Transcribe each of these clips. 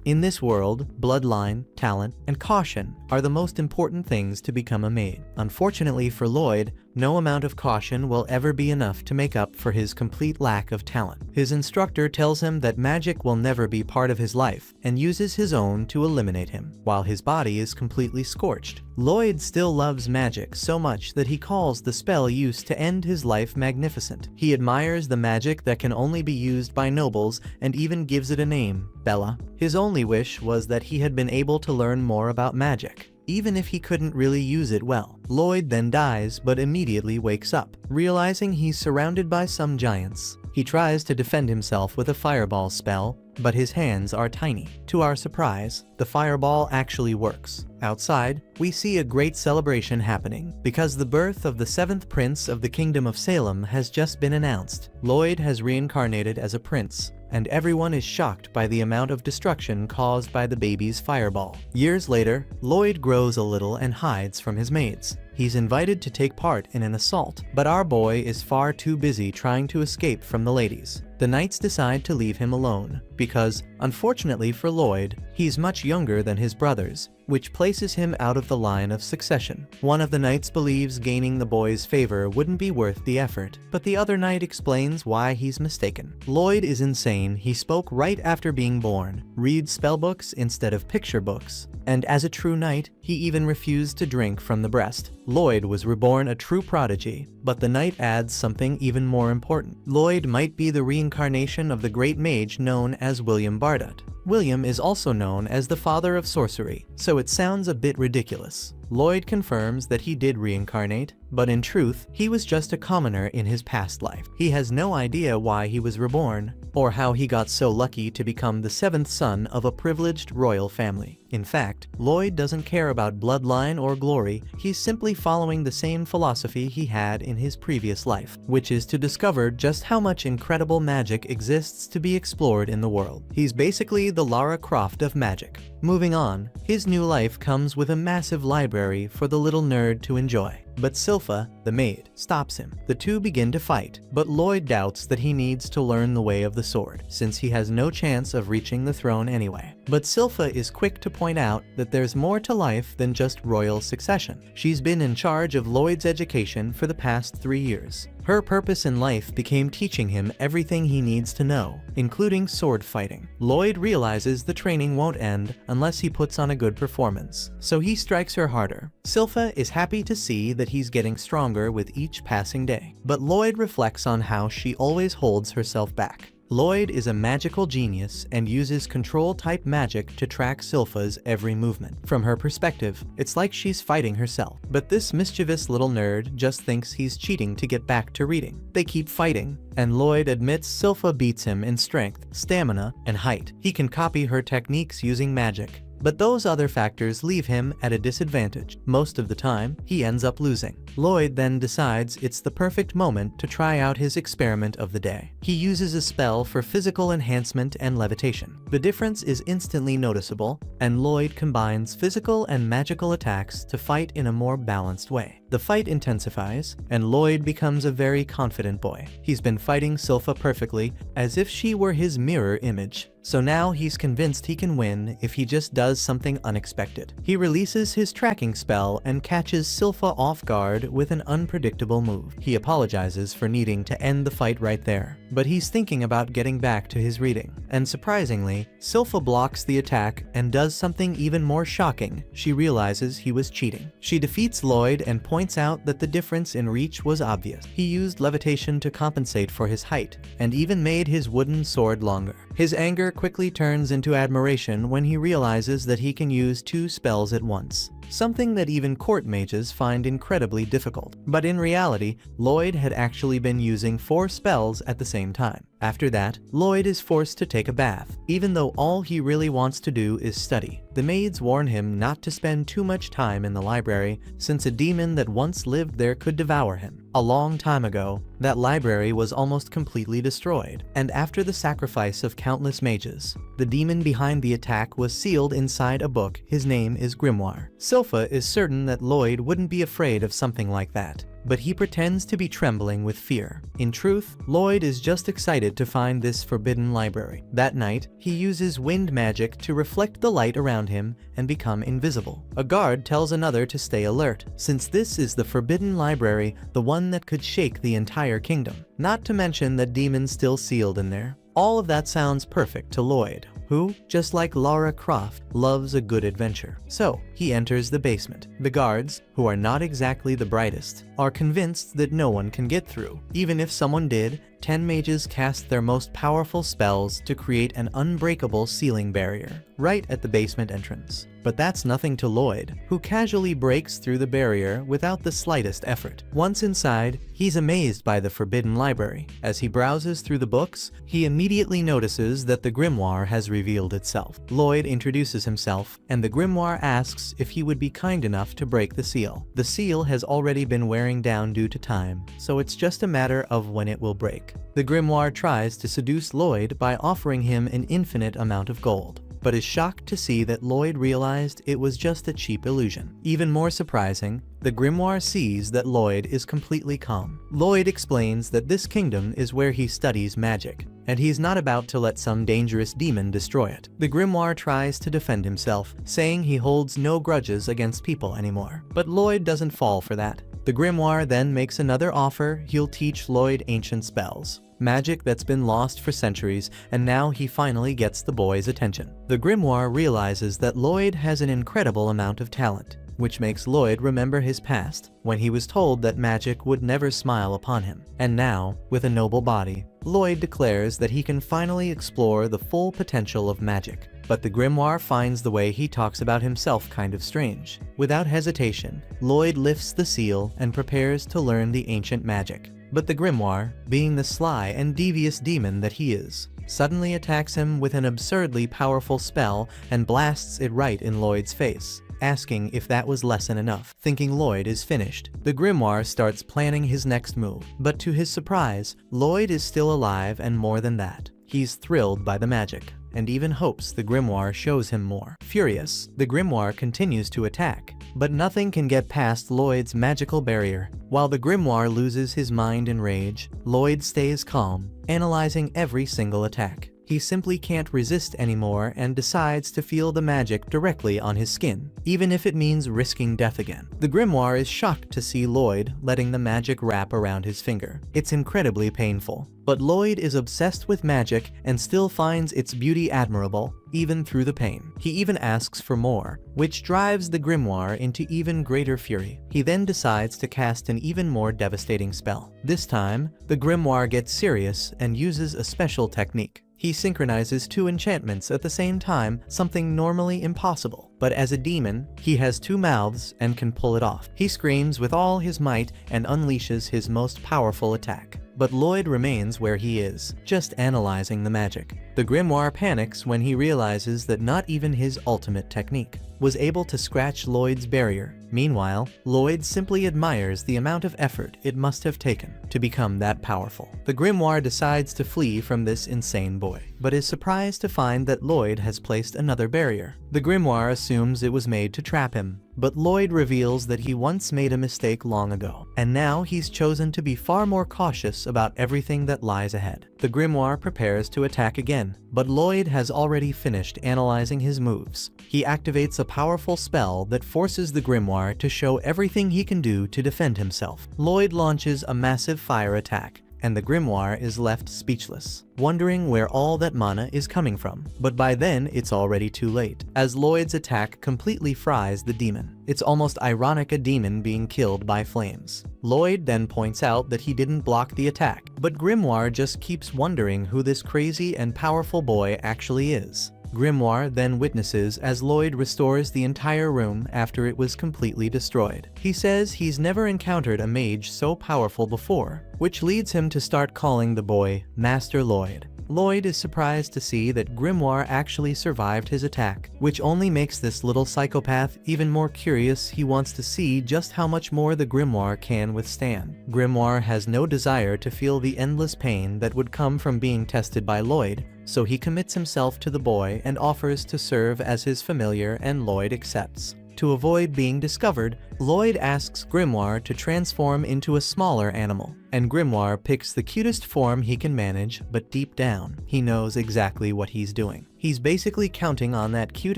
In this world, bloodline, talent, and caution are the most important things to become a mage. Unfortunately for Lloyd, no amount of caution will ever be enough to make up for his complete lack of talent. His instructor tells him that magic will never be part of his life and uses his own to eliminate him, while his body is completely scorched. Lloyd still loves magic so much that he calls the spell used to end his life magnificent. He admires the magic that can only be used by nobles and even gives it a name, Bella. His only wish was that he had been able to learn more about magic, even if he couldn't really use it well. Lloyd then dies but immediately wakes up, realizing he's surrounded by some giants. He tries to defend himself with a fireball spell, but his hands are tiny. To our surprise, the fireball actually works. Outside, we see a great celebration happening, because the birth of the 7th prince of the Kingdom of Salem has just been announced. Lloyd has reincarnated as a prince, and everyone is shocked by the amount of destruction caused by the baby's fireball. Years later, Lloyd grows a little and hides from his mates. He's invited to take part in an assault, but our boy is far too busy trying to escape from the ladies. The knights decide to leave him alone, because, unfortunately for Lloyd, he's much younger than his brothers, which places him out of the line of succession. One of the knights believes gaining the boy's favor wouldn't be worth the effort, but the other knight explains why he's mistaken. Lloyd is insane. He spoke right after being born, reads spellbooks instead of picture books, and as a true knight, he even refused to drink from the breast. Lloyd was reborn a true prodigy, but the knight adds something even more important. Lloyd might be the reincarnation of the great mage known as William Bardot. William is also known as the father of sorcery, so it sounds a bit ridiculous. Lloyd confirms that he did reincarnate, but in truth, he was just a commoner in his past life. He has no idea why he was reborn, or how he got so lucky to become the 7th son of a privileged royal family. In fact, Lloyd doesn't care about bloodline or glory. He's simply following the same philosophy he had in his previous life, which is to discover just how much incredible magic exists to be explored in the world. He's basically the Lara Croft of magic. Moving on, his new life comes with a massive library for the little nerd to enjoy. But Silpha, the maid, stops him. The two begin to fight, but Lloyd doubts that he needs to learn the way of the sword, since he has no chance of reaching the throne anyway. But Silpha is quick to point out that there's more to life than just royal succession. She's been in charge of Lloyd's education for the past 3 years. Her purpose in life became teaching him everything he needs to know, including sword fighting. Lloyd realizes the training won't end unless he puts on a good performance, so he strikes her harder. Silpha is happy to see that he's getting stronger with each passing day, but Lloyd reflects on how she always holds herself back. Lloyd is a magical genius and uses control-type magic to track Silpha's every movement. From her perspective, it's like she's fighting herself. But this mischievous little nerd just thinks he's cheating to get back to reading. They keep fighting, and Lloyd admits Silpha beats him in strength, stamina, and height. He can copy her techniques using magic, but those other factors leave him at a disadvantage. Most of the time, he ends up losing. Lloyd then decides it's the perfect moment to try out his experiment of the day. He uses a spell for physical enhancement and levitation. The difference is instantly noticeable, and Lloyd combines physical and magical attacks to fight in a more balanced way. The fight intensifies, and Lloyd becomes a very confident boy. He's been fighting Silpha perfectly, as if she were his mirror image. So now he's convinced he can win if he just does something unexpected. He releases his tracking spell and catches Silpha off guard with an unpredictable move. He apologizes for needing to end the fight right there, but he's thinking about getting back to his reading. And surprisingly, Silpha blocks the attack and does something even more shocking. She realizes he was cheating. She defeats Lloyd and points out that the difference in reach was obvious. He used levitation to compensate for his height, and even made his wooden sword longer. His anger quickly turns into admiration when he realizes that he can use 2 spells at once, something that even court mages find incredibly difficult. But in reality, Lloyd had actually been using 4 spells at the same time. After that, Lloyd is forced to take a bath, even though all he really wants to do is study. The maids warn him not to spend too much time in the library, since a demon that once lived there could devour him. A long time ago, that library was almost completely destroyed, and after the sacrifice of countless mages, the demon behind the attack was sealed inside a book. His name is Grimoire. Silpha is certain that Lloyd wouldn't be afraid of something like that, but he pretends to be trembling with fear. In truth, Lloyd is just excited to find this forbidden library. That night, he uses wind magic to reflect the light around him and become invisible. A guard tells another to stay alert, since this is the forbidden library, the one that could shake the entire kingdom. Not to mention that demons still sealed in there. All of that sounds perfect to Lloyd, who, just like Lara Croft, loves a good adventure. So, he enters the basement. The guards, who are not exactly the brightest, are convinced that no one can get through. Even if someone did, 10 mages cast their most powerful spells to create an unbreakable ceiling barrier right at the basement entrance. But that's nothing to Lloyd, who casually breaks through the barrier without the slightest effort. Once inside, he's amazed by the forbidden library. As he browses through the books, he immediately notices that the grimoire has revealed itself. Lloyd introduces himself, and the grimoire asks if he would be kind enough to break the seal. The seal has already been wearing down due to time, so it's just a matter of when it will break. The grimoire tries to seduce Lloyd by offering him an infinite amount of gold, but is shocked to see that Lloyd realized it was just a cheap illusion. Even more surprising, the grimoire sees that Lloyd is completely calm. Lloyd explains that this kingdom is where he studies magic, and he's not about to let some dangerous demon destroy it. The grimoire tries to defend himself, saying he holds no grudges against people anymore. But Lloyd doesn't fall for that. The grimoire then makes another offer: he'll teach Lloyd ancient spells, magic that's been lost for centuries, and now he finally gets the boy's attention. The grimoire realizes that Lloyd has an incredible amount of talent, which makes Lloyd remember his past, when he was told that magic would never smile upon him. And now, with a noble body, Lloyd declares that he can finally explore the full potential of magic. But the grimoire finds the way he talks about himself kind of strange. Without hesitation, Lloyd lifts the seal and prepares to learn the ancient magic. But the grimoire, being the sly and devious demon that he is, suddenly attacks him with an absurdly powerful spell and blasts it right in Lloyd's face, asking if that was lesson enough. Thinking Lloyd is finished, the grimoire starts planning his next move. But to his surprise, Lloyd is still alive, and more than that, he's thrilled by the magic, and even hopes the grimoire shows him more. Furious, the grimoire continues to attack, but nothing can get past Lloyd's magical barrier. While the grimoire loses his mind in rage, Lloyd stays calm, analyzing every single attack. He simply can't resist anymore and decides to feel the magic directly on his skin, even if it means risking death again. The grimoire is shocked to see Lloyd letting the magic wrap around his finger. It's incredibly painful. But Lloyd is obsessed with magic and still finds its beauty admirable, even through the pain. He even asks for more, which drives the grimoire into even greater fury. He then decides to cast an even more devastating spell. This time, the grimoire gets serious and uses a special technique. He synchronizes two enchantments at the same time, something normally impossible. But as a demon, he has two mouths and can pull it off. He screams with all his might and unleashes his most powerful attack. But Lloyd remains where he is, just analyzing the magic. The grimoire panics when he realizes that not even his ultimate technique was able to scratch Lloyd's barrier. Meanwhile, Lloyd simply admires the amount of effort it must have taken to become that powerful. The grimoire decides to flee from this insane boy, but is surprised to find that Lloyd has placed another barrier. The grimoire assumes it was made to trap him, but Lloyd reveals that he once made a mistake long ago, and now he's chosen to be far more cautious about everything that lies ahead. The grimoire prepares to attack again, but Lloyd has already finished analyzing his moves. He activates a powerful spell that forces the grimoire to show everything he can do to defend himself. Lloyd launches a massive fire attack, and the grimoire is left speechless, wondering where all that mana is coming from. But by then, it's already too late, as Lloyd's attack completely fries the demon. It's almost ironic, a demon being killed by flames. Lloyd then points out that he didn't block the attack, but grimoire just keeps wondering who this crazy and powerful boy actually is. Grimoire then witnesses as Lloyd restores the entire room after it was completely destroyed. He says he's never encountered a mage so powerful before, which leads him to start calling the boy Master Lloyd. Lloyd is surprised to see that Grimoire actually survived his attack, which only makes this little psychopath even more curious. He wants to see just how much more the Grimoire can withstand. Grimoire has no desire to feel the endless pain that would come from being tested by Lloyd, so he commits himself to the boy and offers to serve as his familiar, and Lloyd accepts. to avoid being discovered, Lloyd asks Grimoire to transform into a smaller animal, and Grimoire picks the cutest form he can manage, but deep down, he knows exactly what he's doing. He's basically counting on that cute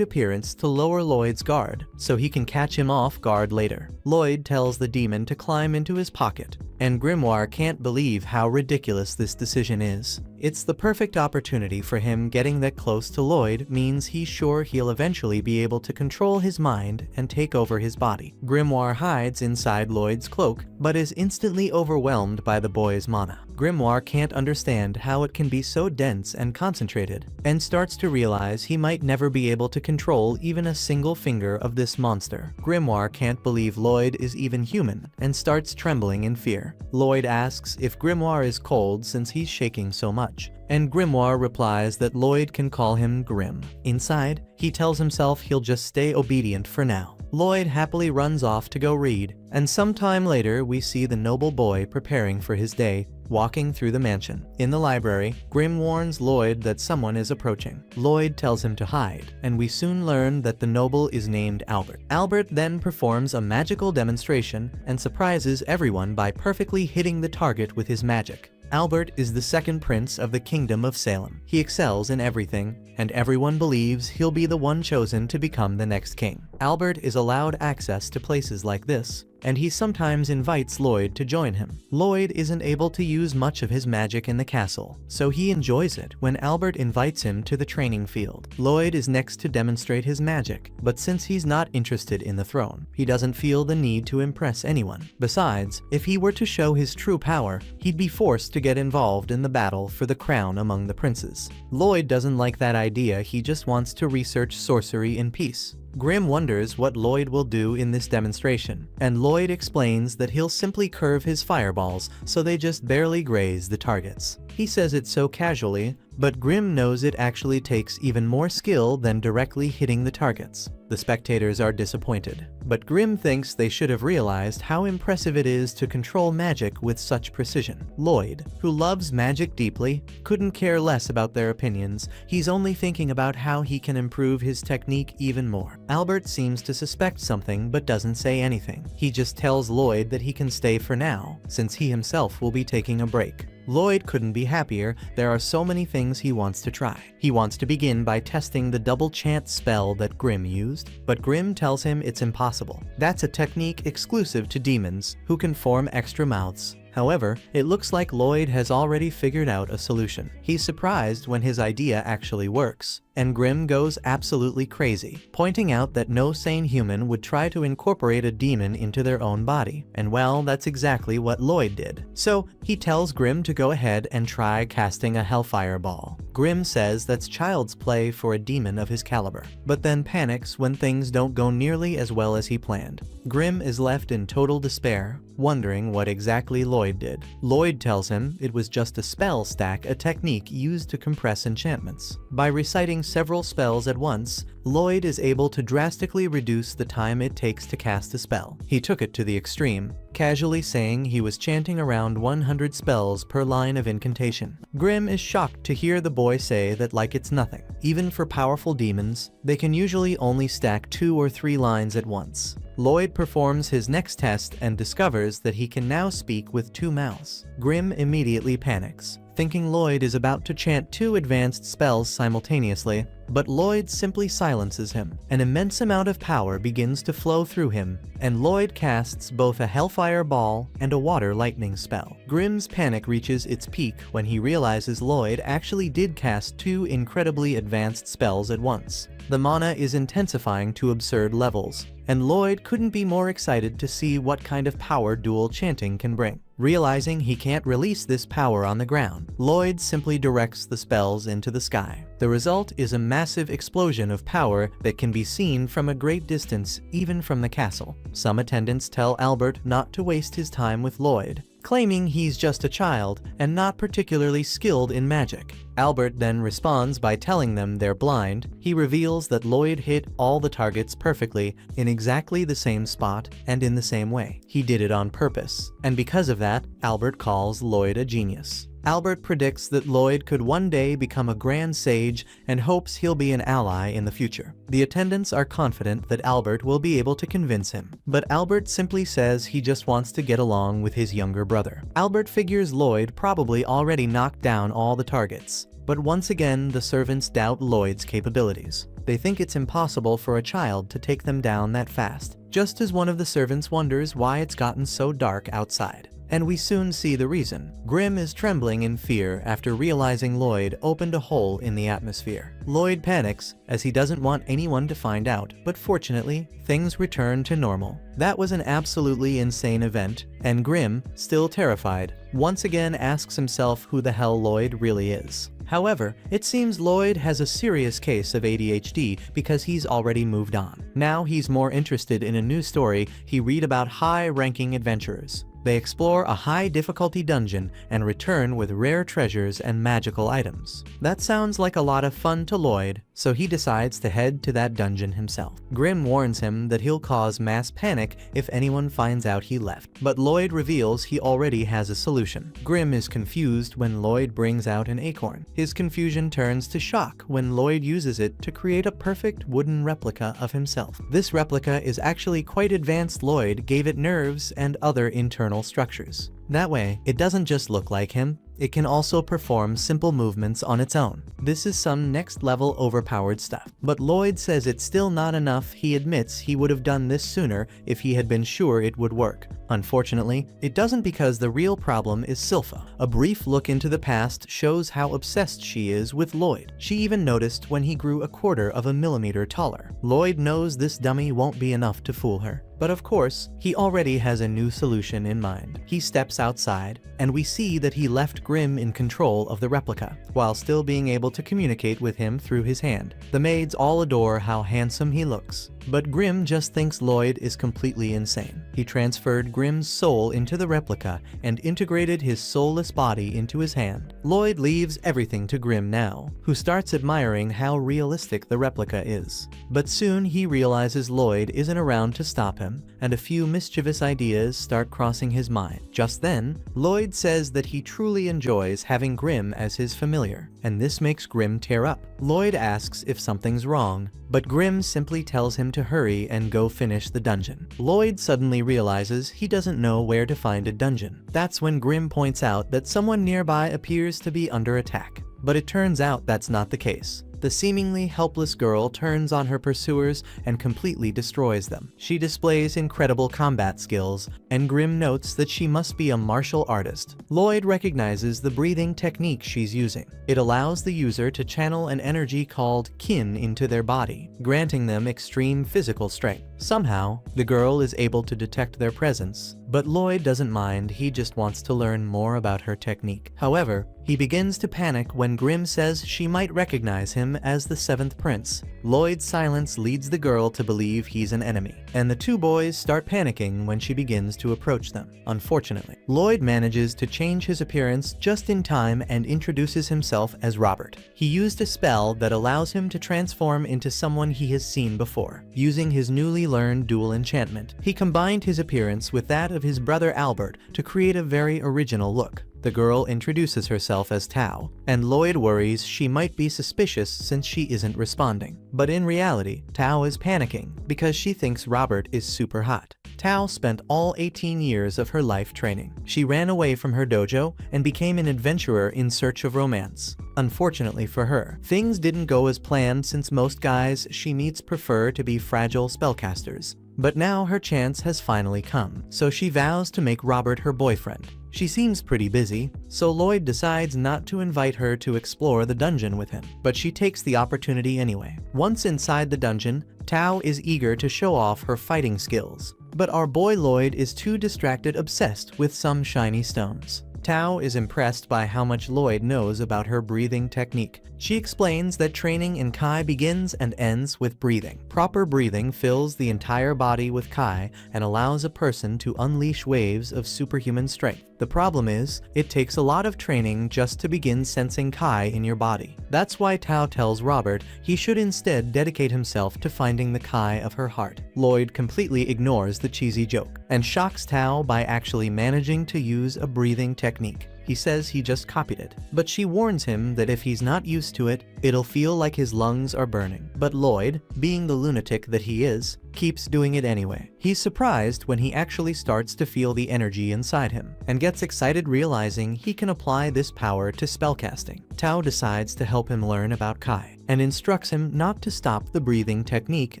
appearance to lower Lloyd's guard, so he can catch him off guard later. Lloyd tells the demon to climb into his pocket, and Grimoire can't believe how ridiculous this decision is. It's the perfect opportunity for him. Getting that close to Lloyd means he's sure he'll eventually be able to control his mind and take over his body. Grimoire hides inside Lloyd's cloak, but is instantly overwhelmed by the boy's mana. Grimoire can't understand how it can be so dense and concentrated, and starts to realize he might never be able to control even a single finger of this monster. Grimoire can't believe Lloyd is even human, and starts trembling in fear. Lloyd asks if Grimoire is cold since he's shaking so much, and Grimoire replies that Lloyd can call him Grim. Inside, he tells himself he'll just stay obedient for now. Lloyd happily runs off to go read, and sometime later we see the noble boy preparing for his day, walking through the mansion. In the library, Grim warns Lloyd that someone is approaching. Lloyd tells him to hide, and we soon learn that the noble is named Albert. Albert then performs a magical demonstration and surprises everyone by perfectly hitting the target with his magic. Albert is the second prince of the Kingdom of Salem. He excels in everything, and everyone believes he'll be the one chosen to become the next king. Albert is allowed access to places like this, and he sometimes invites Lloyd to join him. Lloyd isn't able to use much of his magic in the castle, so he enjoys it when Albert invites him to the training field. Lloyd is next to demonstrate his magic, but since he's not interested in the throne, he doesn't feel the need to impress anyone. Besides, if he were to show his true power, he'd be forced to get involved in the battle for the crown among the princes. Lloyd doesn't like that idea. He just wants to research sorcery in peace. Grim wonders what Lloyd will do in this demonstration, and Lloyd explains that he'll simply curve his fireballs so they just barely graze the targets. He says it so casually, but Grim knows it actually takes even more skill than directly hitting the targets. The spectators are disappointed, but Grim thinks they should have realized how impressive it is to control magic with such precision. Lloyd, who loves magic deeply, couldn't care less about their opinions. He's only thinking about how he can improve his technique even more. Albert seems to suspect something but doesn't say anything. He just tells Lloyd that he can stay for now, since he himself will be taking a break. Lloyd couldn't be happier. There are so many things he wants to try. He wants to begin by testing the double chant spell that Grim used, but Grim tells him it's impossible. That's a technique exclusive to demons, who can form extra mouths. However, it looks like Lloyd has already figured out a solution. He's surprised when his idea actually works, and Grim goes absolutely crazy, pointing out that no sane human would try to incorporate a demon into their own body. And well, that's exactly what Lloyd did. So he tells Grim to go ahead and try casting a hellfire ball. Grim says that's child's play for a demon of his caliber, but then panics when things don't go nearly as well as he planned. Grim is left in total despair, wondering what exactly Lloyd did. Lloyd tells him it was just a spell stack, a technique used to compress enchantments. By reciting several spells at once, Lloyd is able to drastically reduce the time it takes to cast a spell. He took it to the extreme, casually saying he was chanting around 100 spells per line of incantation. Grim is shocked to hear the boy say that like it's nothing. Even for powerful demons, they can usually only stack 2 or 3 lines at once. Lloyd performs his next test and discovers that he can now speak with 2 mouths. Grim immediately panics, thinking Lloyd is about to chant 2 advanced spells simultaneously, but Lloyd simply silences him. An immense amount of power begins to flow through him, and Lloyd casts both a hellfire ball and a water lightning spell. Grim's panic reaches its peak when he realizes Lloyd actually did cast 2 incredibly advanced spells at once. The mana is intensifying to absurd levels, and Lloyd couldn't be more excited to see what kind of power dual chanting can bring. Realizing he can't release this power on the ground, Lloyd simply directs the spells into the sky. The result is a massive explosion of power that can be seen from a great distance, even from the castle. Some attendants tell Albert not to waste his time with Lloyd, claiming he's just a child and not particularly skilled in magic. Albert then responds by telling them they're blind. He reveals that Lloyd hit all the targets perfectly in exactly the same spot and in the same way. He did it on purpose, and because of that, Albert calls Lloyd a genius. Albert predicts that Lloyd could one day become a grand sage and hopes he'll be an ally in the future. The attendants are confident that Albert will be able to convince him, but Albert simply says he just wants to get along with his younger brother. Albert figures Lloyd probably already knocked down all the targets, but once again the servants doubt Lloyd's capabilities. They think it's impossible for a child to take them down that fast, just as one of the servants wonders why it's gotten so dark outside. And we soon see the reason. Grim is trembling in fear after realizing Lloyd opened a hole in the atmosphere. Lloyd panics, as he doesn't want anyone to find out, but fortunately, things return to normal. That was an absolutely insane event, and Grim, still terrified, once again asks himself who the hell Lloyd really is. However, it seems Lloyd has a serious case of ADHD because he's already moved on. Now he's more interested in a new story he read about high-ranking adventurers. They explore a high-difficulty dungeon and return with rare treasures and magical items. That sounds like a lot of fun to Lloyd, so he decides to head to that dungeon himself. Grim warns him that he'll cause mass panic if anyone finds out he left, but Lloyd reveals he already has a solution. Grim is confused when Lloyd brings out an acorn. His confusion turns to shock when Lloyd uses it to create a perfect wooden replica of himself. This replica is actually quite advanced. Lloyd gave it nerves and other internal structures. That way, it doesn't just look like him, it can also perform simple movements on its own. This is some next-level overpowered stuff. But Lloyd says it's still not enough. He admits he would have done this sooner if he had been sure it would work. Unfortunately, it doesn't, because the real problem is Silpha. A brief look into the past shows how obsessed she is with Lloyd. She even noticed when he grew 1/4 of a millimeter taller. Lloyd knows this dummy won't be enough to fool her. But of course, he already has a new solution in mind. He steps outside, and we see that he left Grim in control of the replica, while still being able to communicate with him through his hand. The maids all adore how handsome he looks, but Grim just thinks Lloyd is completely insane. He transferred Grim's soul into the replica and integrated his soulless body into his hand. Lloyd leaves everything to Grim now, who starts admiring how realistic the replica is. But soon he realizes Lloyd isn't around to stop him, and a few mischievous ideas start crossing his mind. Just then, Lloyd says that he truly enjoys having Grim as his familiar, and this makes Grim tear up. Lloyd asks if something's wrong, but Grim simply tells him to hurry and go finish the dungeon. Lloyd suddenly realizes he doesn't know where to find a dungeon. That's when Grim points out that someone nearby appears to be under attack, but it turns out that's not the case. The seemingly helpless girl turns on her pursuers and completely destroys them. She displays incredible combat skills, and Grim notes that she must be a martial artist. Lloyd recognizes the breathing technique she's using. It allows the user to channel an energy called kin into their body, granting them extreme physical strength. Somehow, the girl is able to detect their presence, but Lloyd doesn't mind. He just wants to learn more about her technique. However, he begins to panic when Grim says she might recognize him as the 7th Prince. Lloyd's silence leads the girl to believe he's an enemy, and the two boys start panicking when she begins to approach them. Unfortunately, Lloyd manages to change his appearance just in time and introduces himself as Robert. He used a spell that allows him to transform into someone he has seen before. Using his newly learned dual enchantment, he combined his appearance with that of his brother Albert to create a very original look. The girl introduces herself as Tao, and Lloyd worries she might be suspicious since she isn't responding. But in reality, Tao is panicking because she thinks Robert is super hot. Tao spent all 18 years of her life training. She ran away from her dojo and became an adventurer in search of romance. Unfortunately for her, things didn't go as planned since most guys she meets prefer to be fragile spellcasters. But now her chance has finally come, so she vows to make Robert her boyfriend. She seems pretty busy, so Lloyd decides not to invite her to explore the dungeon with him, but she takes the opportunity anyway. Once inside the dungeon, Tao is eager to show off her fighting skills, but our boy Lloyd is too distracted, obsessed with some shiny stones. Tao is impressed by how much Lloyd knows about her breathing technique. She explains that training in Kai begins and ends with breathing. Proper breathing fills the entire body with Kai and allows a person to unleash waves of superhuman strength. The problem is, it takes a lot of training just to begin sensing Kai in your body. That's why Tao tells Robert he should instead dedicate himself to finding the Kai of her heart. Lloyd completely ignores the cheesy joke and shocks Tao by actually managing to use a breathing technique. He says he just copied it, but she warns him that if he's not used to it, it'll feel like his lungs are burning. But Lloyd, being the lunatic that he is, keeps doing it anyway. He's surprised when he actually starts to feel the energy inside him, and gets excited realizing he can apply this power to spellcasting. Tao decides to help him learn about Kai, and instructs him not to stop the breathing technique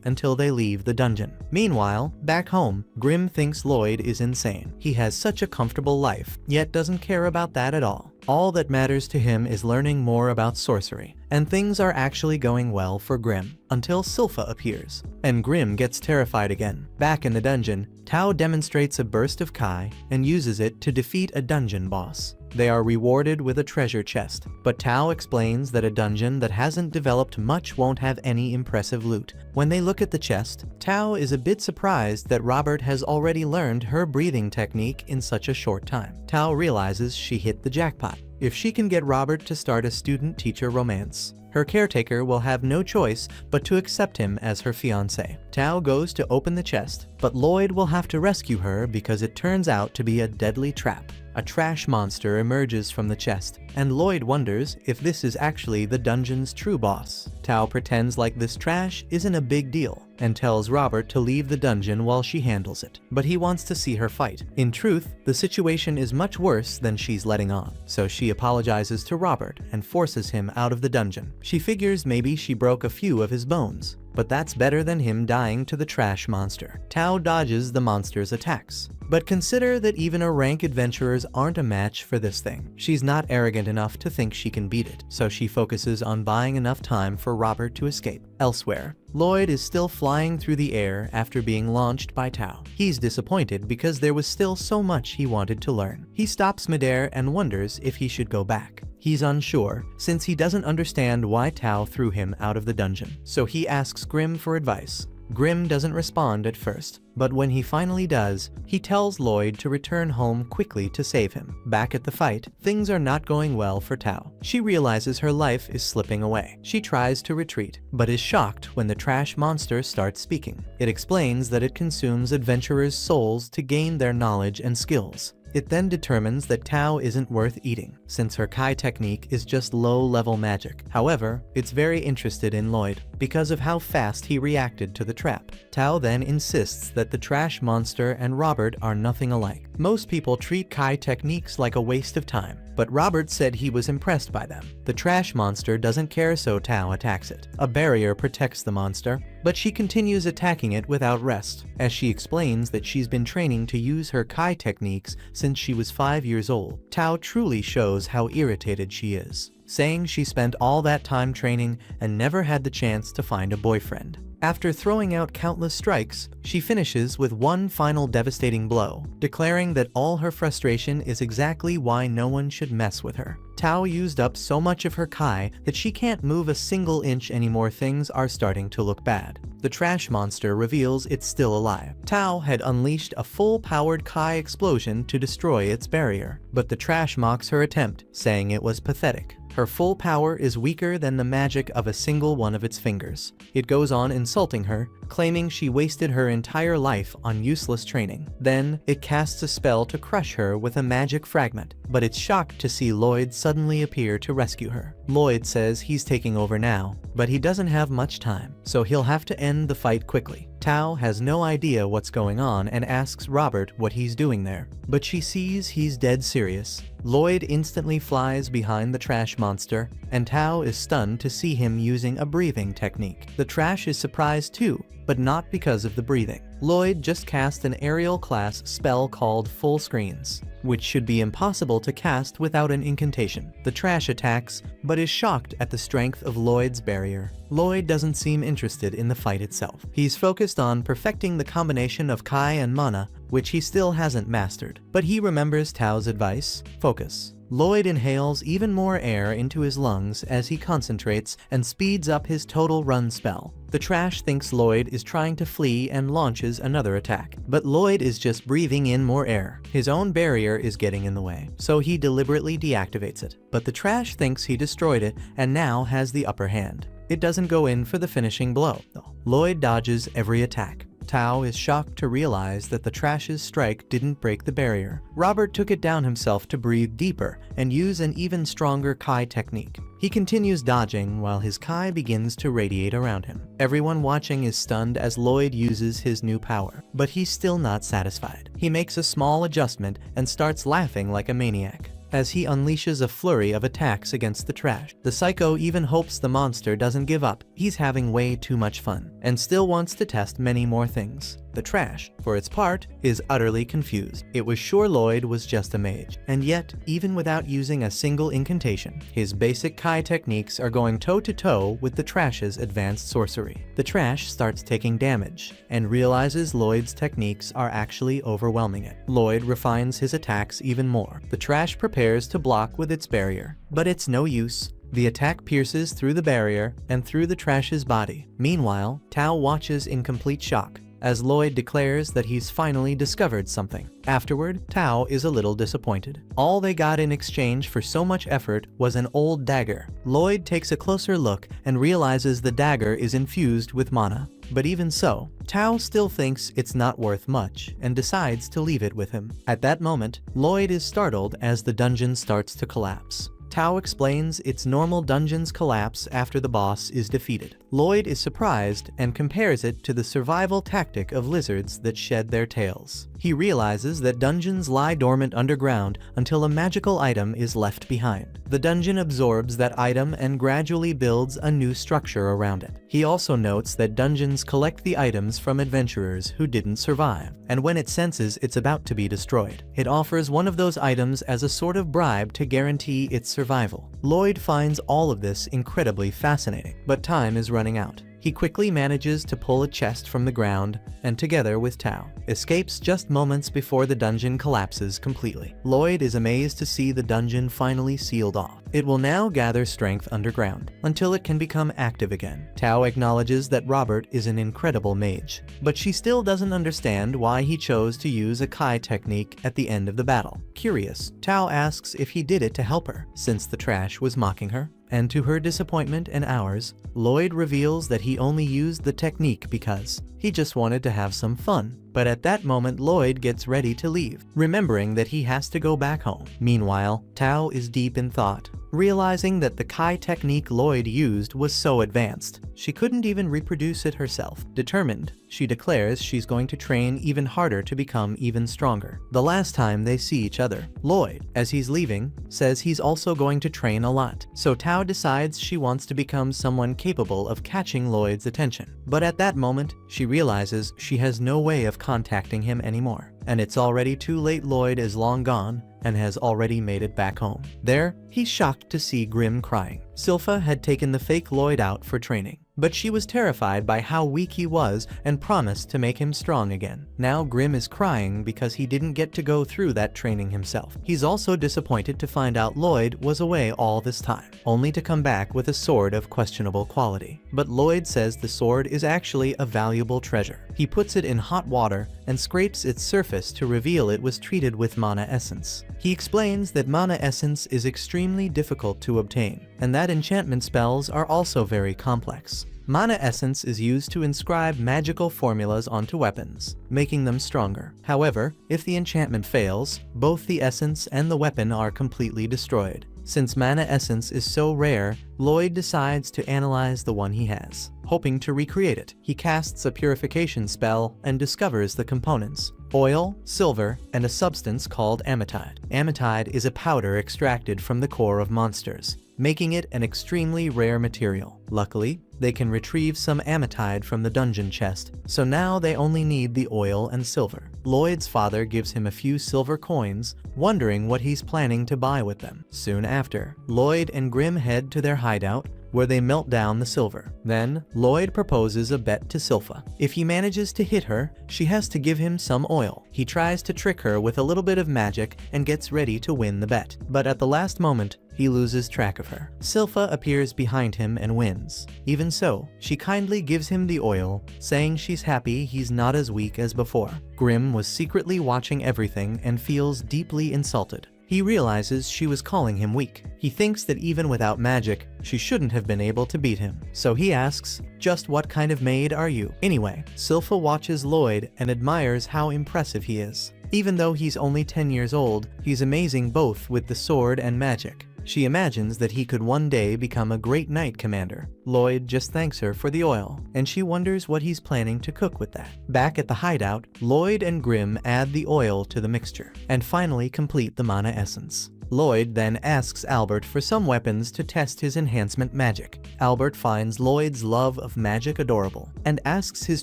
until they leave the dungeon. Meanwhile, back home, Grim thinks Lloyd is insane. He has such a comfortable life, yet doesn't care about that at all. All that matters to him is learning more about sorcery, and things are actually going well for Grim, until Silpha appears, and Grim gets terrified again. Back in the dungeon, Tao demonstrates a burst of Kai and uses it to defeat a dungeon boss. They are rewarded with a treasure chest, but Tao explains that a dungeon that hasn't developed much won't have any impressive loot. When they look at the chest, Tao is a bit surprised that Robert has already learned her breathing technique in such a short time. Tao realizes she hit the jackpot. If she can get Robert to start a student-teacher romance, her caretaker will have no choice but to accept him as her fiancé. Tao goes to open the chest, but Lloyd will have to rescue her because it turns out to be a deadly trap. A trash monster emerges from the chest, and Lloyd wonders if this is actually the dungeon's true boss. Tao pretends like this trash isn't a big deal, and tells Robert to leave the dungeon while she handles it, but he wants to see her fight. In truth, the situation is much worse than she's letting on, so she apologizes to Robert and forces him out of the dungeon. She figures maybe she broke a few of his bones, but that's better than him dying to the trash monster. Tao dodges the monster's attacks, but consider that even a rank adventurers aren't a match for this thing. She's not arrogant enough to think she can beat it, so she focuses on buying enough time for Robert to escape. Elsewhere, Lloyd is still flying through the air after being launched by Tao. He's disappointed because there was still so much he wanted to learn. He stops midair and wonders if he should go back. He's unsure, since he doesn't understand why Tao threw him out of the dungeon, so he asks Grim for advice. Grim doesn't respond at first, but when he finally does, he tells Lloyd to return home quickly to save him. Back at the fight, things are not going well for Tao. She realizes her life is slipping away. She tries to retreat, but is shocked when the trash monster starts speaking. It explains that it consumes adventurers' souls to gain their knowledge and skills. It then determines that Tao isn't worth eating, since her Kai technique is just low-level magic. However, it's very interested in Lloyd, because of how fast he reacted to the trap. Tao then insists that the trash monster and Robert are nothing alike. Most people treat Kai techniques like a waste of time, but Robert said he was impressed by them. The trash monster doesn't care, so Tao attacks it. A barrier protects the monster, but she continues attacking it without rest, as she explains that she's been training to use her Kai techniques since she was 5 years old. Tao truly shows how irritated she is, saying she spent all that time training and never had the chance to find a boyfriend. After throwing out countless strikes, she finishes with one final devastating blow, declaring that all her frustration is exactly why no one should mess with her. Tao used up so much of her Kai that she can't move a single inch anymore. Things are starting to look bad. The trash monster reveals it's still alive. Tao had unleashed a full-powered Kai explosion to destroy its barrier, but the trash mocks her attempt, saying it was pathetic. Her full power is weaker than the magic of a single one of its fingers. It goes on insulting her, claiming she wasted her entire life on useless training. Then, it casts a spell to crush her with a magic fragment, but it's shocked to see Lloyd suddenly appear to rescue her. Lloyd says he's taking over now, but he doesn't have much time, so he'll have to end the fight quickly. Tao has no idea what's going on and asks Robert what he's doing there, but she sees he's dead serious. Lloyd instantly flies behind the trash monster, and Tao is stunned to see him using a breathing technique. The trash is surprised too, but not because of the breathing. Lloyd just cast an aerial class spell called Full Screens, which should be impossible to cast without an incantation. The trash attacks, but is shocked at the strength of Lloyd's barrier. Lloyd doesn't seem interested in the fight itself. He's focused on perfecting the combination of Kai and mana, which he still hasn't mastered. But he remembers Tao's advice: focus. Lloyd inhales even more air into his lungs as he concentrates and speeds up his total run spell. The trash thinks Lloyd is trying to flee and launches another attack, but Lloyd is just breathing in more air. His own barrier is getting in the way, so he deliberately deactivates it. But the trash thinks he destroyed it and now has the upper hand. It doesn't go in for the finishing blow, though. Lloyd dodges every attack. Tao is shocked to realize that the trash's strike didn't break the barrier. Robert took it down himself to breathe deeper and use an even stronger Kai technique. He continues dodging while his Kai begins to radiate around him. Everyone watching is stunned as Lloyd uses his new power, but he's still not satisfied. He makes a small adjustment and starts laughing like a maniac as he unleashes a flurry of attacks against the trash. The psycho even hopes the monster doesn't give up. He's having way too much fun and still wants to test many more things. The trash, for its part, is utterly confused. It was sure Lloyd was just a mage, and yet, even without using a single incantation, his basic Kai techniques are going toe-to-toe with the trash's advanced sorcery. The trash starts taking damage, and realizes Lloyd's techniques are actually overwhelming it. Lloyd refines his attacks even more. The trash prepares to block with its barrier, but it's no use. The attack pierces through the barrier and through the trash's body. Meanwhile, Tao watches in complete shock as Lloyd declares that he's finally discovered something. Afterward, Tao is a little disappointed. All they got in exchange for so much effort was an old dagger. Lloyd takes a closer look and realizes the dagger is infused with mana. But even so, Tao still thinks it's not worth much and decides to leave it with him. At that moment, Lloyd is startled as the dungeon starts to collapse. Tao explains its normal dungeons collapse after the boss is defeated. Lloyd is surprised and compares it to the survival tactic of lizards that shed their tails. He realizes that dungeons lie dormant underground until a magical item is left behind. The dungeon absorbs that item and gradually builds a new structure around it. He also notes that dungeons collect the items from adventurers who didn't survive, and when it senses it's about to be destroyed, it offers one of those items as a sort of bribe to guarantee its survival. Lloyd finds all of this incredibly fascinating, but time is running out. He quickly manages to pull a chest from the ground and, together with Tao, escapes just moments before the dungeon collapses completely. Lloyd is amazed to see the dungeon finally sealed off. It will now gather strength underground until it can become active again. Tao acknowledges that Robert is an incredible mage, but she still doesn't understand why he chose to use a Kai technique at the end of the battle. Curious, Tao asks if he did it to help her, since the trash was mocking her. And to her disappointment and ours, Lloyd reveals that he only used the technique because he just wanted to have some fun. But at that moment, Lloyd gets ready to leave, remembering that he has to go back home. Meanwhile, Tao is deep in thought, realizing that the Kai technique Lloyd used was so advanced, she couldn't even reproduce it herself. Determined, she declares she's going to train even harder to become even stronger. The last time they see each other, Lloyd, as he's leaving, says he's also going to train a lot. So Tao decides she wants to become someone capable of catching Lloyd's attention. But at that moment, she realizes she has no way of contacting him anymore. And it's already too late. Lloyd is long gone and has already made it back home. There, he's shocked to see Grim crying. Silpha had taken the fake Lloyd out for training, but she was terrified by how weak he was and promised to make him strong again. Now Grim is crying because he didn't get to go through that training himself. He's also disappointed to find out Lloyd was away all this time, only to come back with a sword of questionable quality. But Lloyd says the sword is actually a valuable treasure. He puts it in hot water and scrapes its surface to reveal it was treated with mana essence. He explains that mana essence is extremely difficult to obtain, and that enchantment spells are also very complex. Mana essence is used to inscribe magical formulas onto weapons, making them stronger. However, if the enchantment fails, both the essence and the weapon are completely destroyed. Since mana essence is so rare, Lloyd decides to analyze the one he has, hoping to recreate it. He casts a purification spell and discovers the components: oil, silver, and a substance called ametide. Ametide is a powder extracted from the core of monsters, making it an extremely rare material. Luckily, they can retrieve some ametide from the dungeon chest, so now they only need the oil and silver. Lloyd's father gives him a few silver coins, wondering what he's planning to buy with them. Soon after, Lloyd and Grim head to their hideout, where they melt down the silver. Then, Lloyd proposes a bet to Silpha. If he manages to hit her, she has to give him some oil. He tries to trick her with a little bit of magic and gets ready to win the bet. But at the last moment, he loses track of her. Silpha appears behind him and wins. Even so, she kindly gives him the oil, saying she's happy he's not as weak as before. Grim was secretly watching everything and feels deeply insulted. He realizes she was calling him weak. He thinks that even without magic, she shouldn't have been able to beat him. So he asks, "Just what kind of maid are you?" Anyway, Silpha watches Lloyd and admires how impressive he is. Even though he's only 10 years old, he's amazing both with the sword and magic. She imagines that he could one day become a great knight commander. Lloyd just thanks her for the oil, and she wonders what he's planning to cook with that. Back at the hideout, Lloyd and Grimm add the oil to the mixture, and finally complete the mana essence. Lloyd then asks Albert for some weapons to test his enhancement magic. Albert finds Lloyd's love of magic adorable, and asks his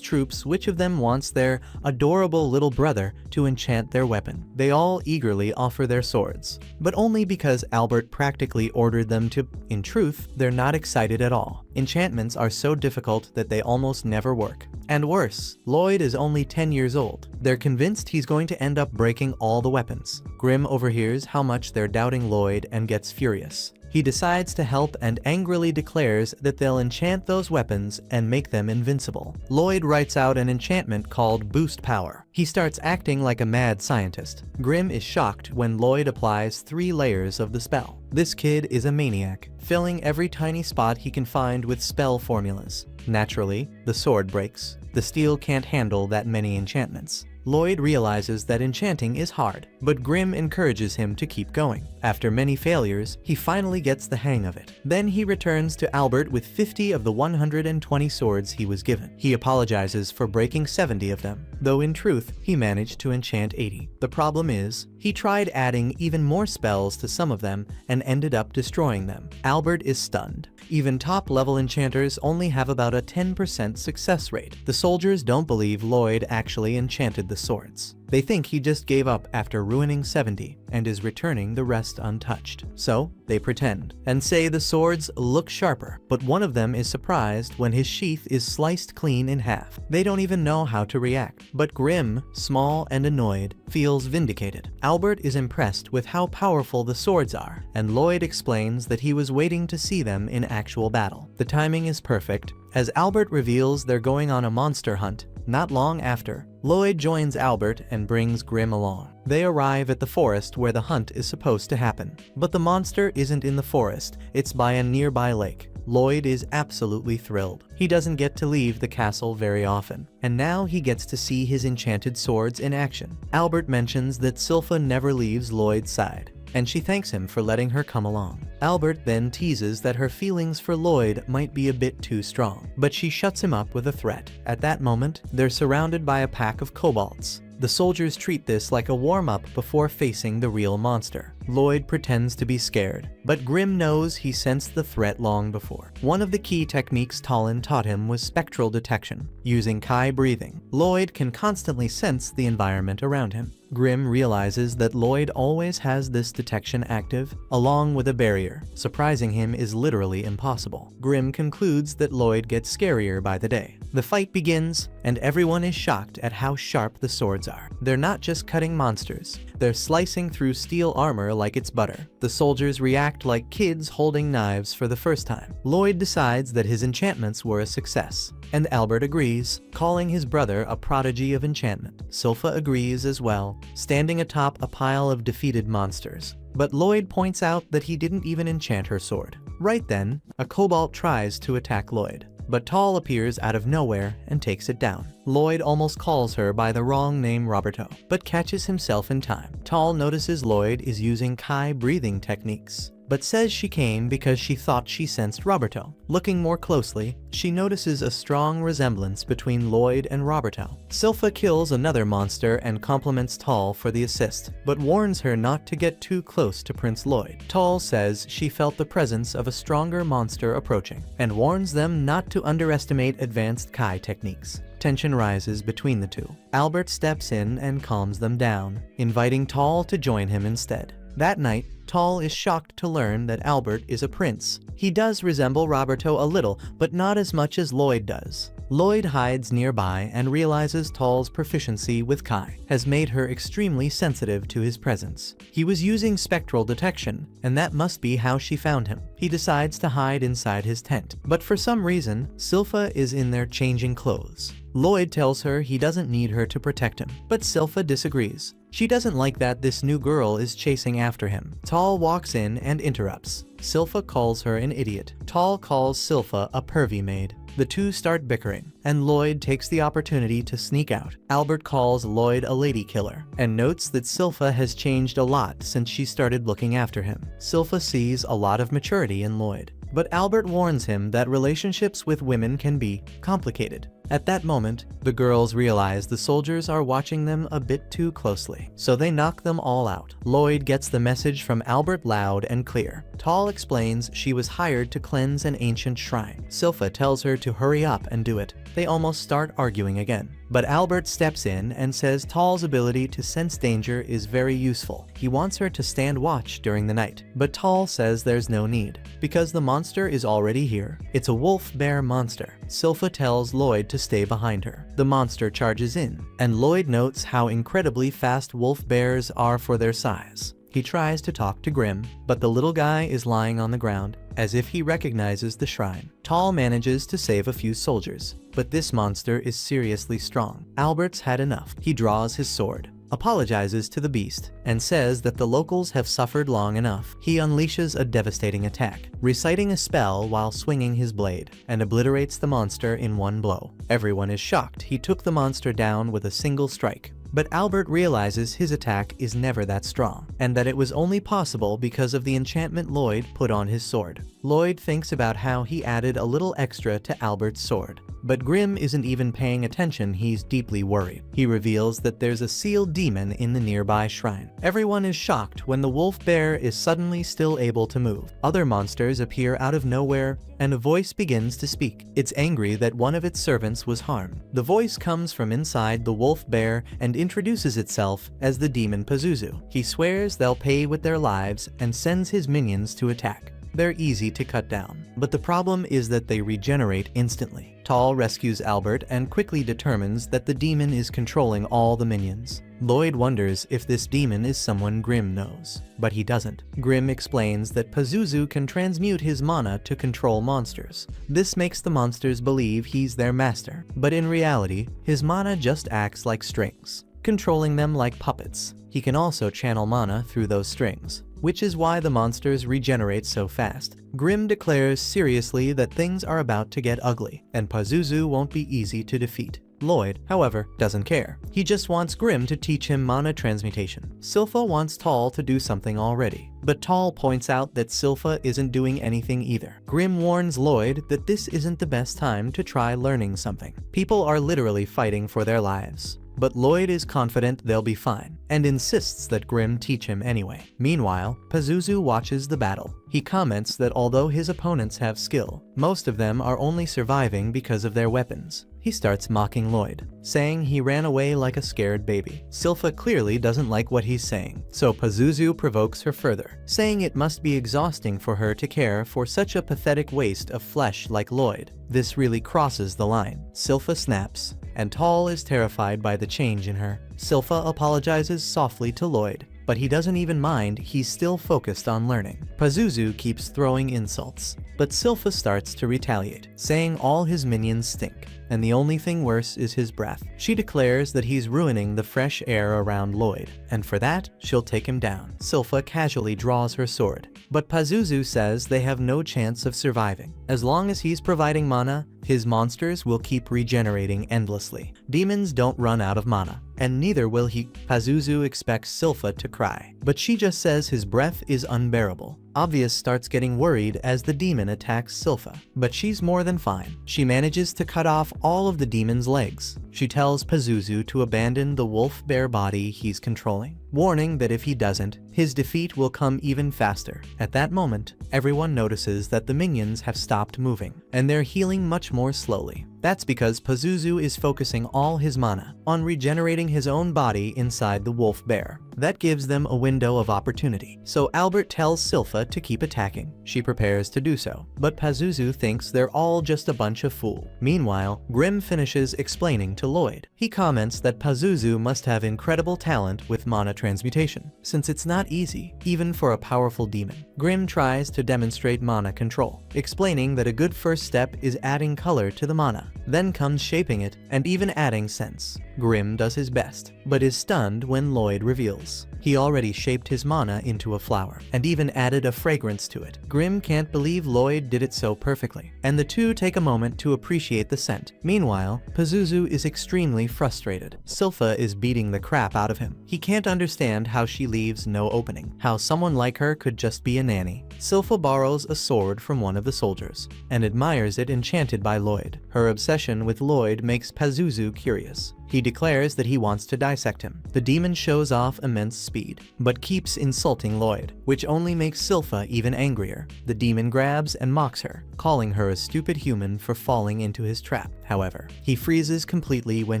troops which of them wants their adorable little brother to enchant their weapon. They all eagerly offer their swords, but only because Albert practically ordered them to. In truth, they're not excited at all. Enchantments are so difficult that they almost never work. And worse, Lloyd is only 10 years old. They're convinced he's going to end up breaking all the weapons. Grimm overhears how much they're doubting Lloyd and gets furious. He decides to help and angrily declares that they'll enchant those weapons and make them invincible. Lloyd writes out an enchantment called Boost Power. He starts acting like a mad scientist. Grimm is shocked when Lloyd applies 3 layers of the spell. This kid is a maniac, filling every tiny spot he can find with spell formulas. Naturally, the sword breaks. The steel can't handle that many enchantments. Lloyd realizes that enchanting is hard, but Grimm encourages him to keep going. After many failures, he finally gets the hang of it. Then he returns to Albert with 50 of the 120 swords he was given. He apologizes for breaking 70 of them, though in truth, he managed to enchant 80. The problem is, he tried adding even more spells to some of them and ended up destroying them. Albert is stunned. Even top-level enchanters only have about a 10% success rate. The soldiers don't believe Lloyd actually enchanted the swords. They think he just gave up after ruining 70 and is returning the rest untouched. So, they pretend and say the swords look sharper, but one of them is surprised when his sheath is sliced clean in half. They don't even know how to react. But Grimm, small and annoyed, feels vindicated. Albert is impressed with how powerful the swords are, and Lloyd explains that he was waiting to see them in actual battle. The timing is perfect, as Albert reveals they're going on a monster hunt. Not long after, Lloyd joins Albert and brings Grimm along. They arrive at the forest where the hunt is supposed to happen. But the monster isn't in the forest, it's by a nearby lake. Lloyd is absolutely thrilled. He doesn't get to leave the castle very often, and now he gets to see his enchanted swords in action. Albert mentions that Silpha never leaves Lloyd's side, and she thanks him for letting her come along. Albert then teases that her feelings for Lloyd might be a bit too strong, but she shuts him up with a threat. At that moment, they're surrounded by a pack of kobolds. The soldiers treat this like a warm-up before facing the real monster. Lloyd pretends to be scared, but Grimm knows he sensed the threat long before. One of the key techniques Talon taught him was spectral detection. Using Kai breathing, Lloyd can constantly sense the environment around him. Grimm realizes that Lloyd always has this detection active, along with a barrier. Surprising him is literally impossible. Grimm concludes that Lloyd gets scarier by the day. The fight begins, and everyone is shocked at how sharp the swords are. They're not just cutting monsters, they're slicing through steel armor like it's butter. The soldiers react like kids holding knives for the first time. Lloyd decides that his enchantments were a success, and Albert agrees, calling his brother a prodigy of enchantment. Silpha agrees as well, standing atop a pile of defeated monsters. But Lloyd points out that he didn't even enchant her sword. Right then, a kobold tries to attack Lloyd, but Tal appears out of nowhere and takes it down. Lloyd almost calls her by the wrong name Roberto, but catches himself in time. Tal notices Lloyd is using Kai breathing techniques, but says she came because she thought she sensed Roberto. Looking more closely, she notices a strong resemblance between Lloyd and Roberto. Silpha kills another monster and compliments Tal for the assist, but warns her not to get too close to Prince Lloyd. Tal says she felt the presence of a stronger monster approaching, and warns them not to underestimate advanced Kai techniques. Tension rises between the two. Albert steps in and calms them down, inviting Tal to join him instead. That night, Tal is shocked to learn that Albert is a prince. He does resemble Roberto a little, but not as much as Lloyd does. Lloyd hides nearby and realizes Tal's proficiency with Kai has made her extremely sensitive to his presence. He was using spectral detection, and that must be how she found him. He decides to hide inside his tent, but for some reason, Silpha is in there changing clothes. Lloyd tells her he doesn't need her to protect him, but Silpha disagrees. She doesn't like that this new girl is chasing after him. Tal walks in and interrupts. Silpha calls her an idiot. Tal calls Silpha a pervy maid. The two start bickering, and Lloyd takes the opportunity to sneak out. Albert calls Lloyd a lady killer, and notes that Silpha has changed a lot since she started looking after him. Silpha sees a lot of maturity in Lloyd, but Albert warns him that relationships with women can be complicated. At that moment, the girls realize the soldiers are watching them a bit too closely, so they knock them all out. Lloyd gets the message from Albert loud and clear. Tal explains she was hired to cleanse an ancient shrine. Silpha tells her to hurry up and do it. They almost start arguing again, but Albert steps in and says Tal's ability to sense danger is very useful. He wants her to stand watch during the night, but Tal says there's no need, because the monster is already here. It's a wolf-bear monster. Silpha tells Lloyd to stay behind her. The monster charges in, and Lloyd notes how incredibly fast wolf bears are for their size. He tries to talk to Grim, but the little guy is lying on the ground, as if he recognizes the shrine. Tal manages to save a few soldiers, but this monster is seriously strong. Albert's had enough. He draws his sword, apologizes to the beast, and says that the locals have suffered long enough. He unleashes a devastating attack, reciting a spell while swinging his blade, and obliterates the monster in one blow. Everyone is shocked he took the monster down with a single strike. But Albert realizes his attack is never that strong, and that it was only possible because of the enchantment Lloyd put on his sword. Lloyd thinks about how he added a little extra to Albert's sword. But Grim isn't even paying attention. He's deeply worried. He reveals that there's a sealed demon in the nearby shrine. Everyone is shocked when the wolf bear is suddenly still able to move. Other monsters appear out of nowhere, and a voice begins to speak. It's angry that one of its servants was harmed. The voice comes from inside the wolf bear and introduces itself as the demon Pazuzu. He swears they'll pay with their lives and sends his minions to attack. They're easy to cut down, but the problem is that they regenerate instantly. Tal rescues Albert and quickly determines that the demon is controlling all the minions. Lloyd wonders if this demon is someone Grim knows, but he doesn't. Grim explains that Pazuzu can transmute his mana to control monsters. This makes the monsters believe he's their master, but in reality, his mana just acts like strings, controlling them like puppets. He can also channel mana through those strings, which is why the monsters regenerate so fast. Grim declares seriously that things are about to get ugly, and Pazuzu won't be easy to defeat. Lloyd, however, doesn't care. He just wants Grim to teach him mana transmutation. Silpha wants Tal to do something already, but Tal points out that Silpha isn't doing anything either. Grim warns Lloyd that this isn't the best time to try learning something. People are literally fighting for their lives. But Lloyd is confident they'll be fine, and insists that Grim teach him anyway. Meanwhile, Pazuzu watches the battle. He comments that although his opponents have skill, most of them are only surviving because of their weapons. He starts mocking Lloyd, saying he ran away like a scared baby. Silpha clearly doesn't like what he's saying, so Pazuzu provokes her further, saying it must be exhausting for her to care for such a pathetic waste of flesh like Lloyd. This really crosses the line. Silpha snaps, and Tal is terrified by the change in her. Silpha apologizes softly to Lloyd, but he doesn't even mind. He's still focused on learning. Pazuzu keeps throwing insults, but Silpha starts to retaliate, saying all his minions stink, and the only thing worse is his breath. She declares that he's ruining the fresh air around Lloyd, and for that, she'll take him down. Silpha casually draws her sword, but Pazuzu says they have no chance of surviving. As long as he's providing mana, his monsters will keep regenerating endlessly. Demons don't run out of mana, and neither will he. Pazuzu expects Silpha to cry, but she just says his breath is unbearable. Obvious starts getting worried as the demon attacks Silpha, but she's more than fine. She manages to cut off all of the demon's legs. She tells Pazuzu to abandon the wolf bear body he's controlling, warning that if he doesn't, his defeat will come even faster. At that moment, everyone notices that the minions have stopped moving, and they're healing much more slowly. That's because Pazuzu is focusing all his mana on regenerating his own body inside the wolf bear. That gives them a window of opportunity. So Albert tells Silpha to keep attacking. She prepares to do so, but Pazuzu thinks they're all just a bunch of fools. Meanwhile, Grim finishes explaining to Lloyd. He comments that Pazuzu must have incredible talent with mana transmutation, since it's not not easy, even for a powerful demon. Grimm tries to demonstrate mana control, explaining that a good first step is adding color to the mana. Then comes shaping it, and even adding sense. Grimm does his best, but is stunned when Lloyd reveals he already shaped his mana into a flower, and even added a fragrance to it. Grimm can't believe Lloyd did it so perfectly, and the two take a moment to appreciate the scent. Meanwhile, Pazuzu is extremely frustrated. Silpha is beating the crap out of him. He can't understand how she leaves no opening, how someone like her could just be a nanny. Silpha borrows a sword from one of the soldiers, and admires it enchanted by Lloyd. Her obsession with Lloyd makes Pazuzu curious. He declares that he wants to dissect him. The demon shows off immense speed, but keeps insulting Lloyd, which only makes Silpha even angrier. The demon grabs and mocks her, calling her a stupid human for falling into his trap. However, he freezes completely when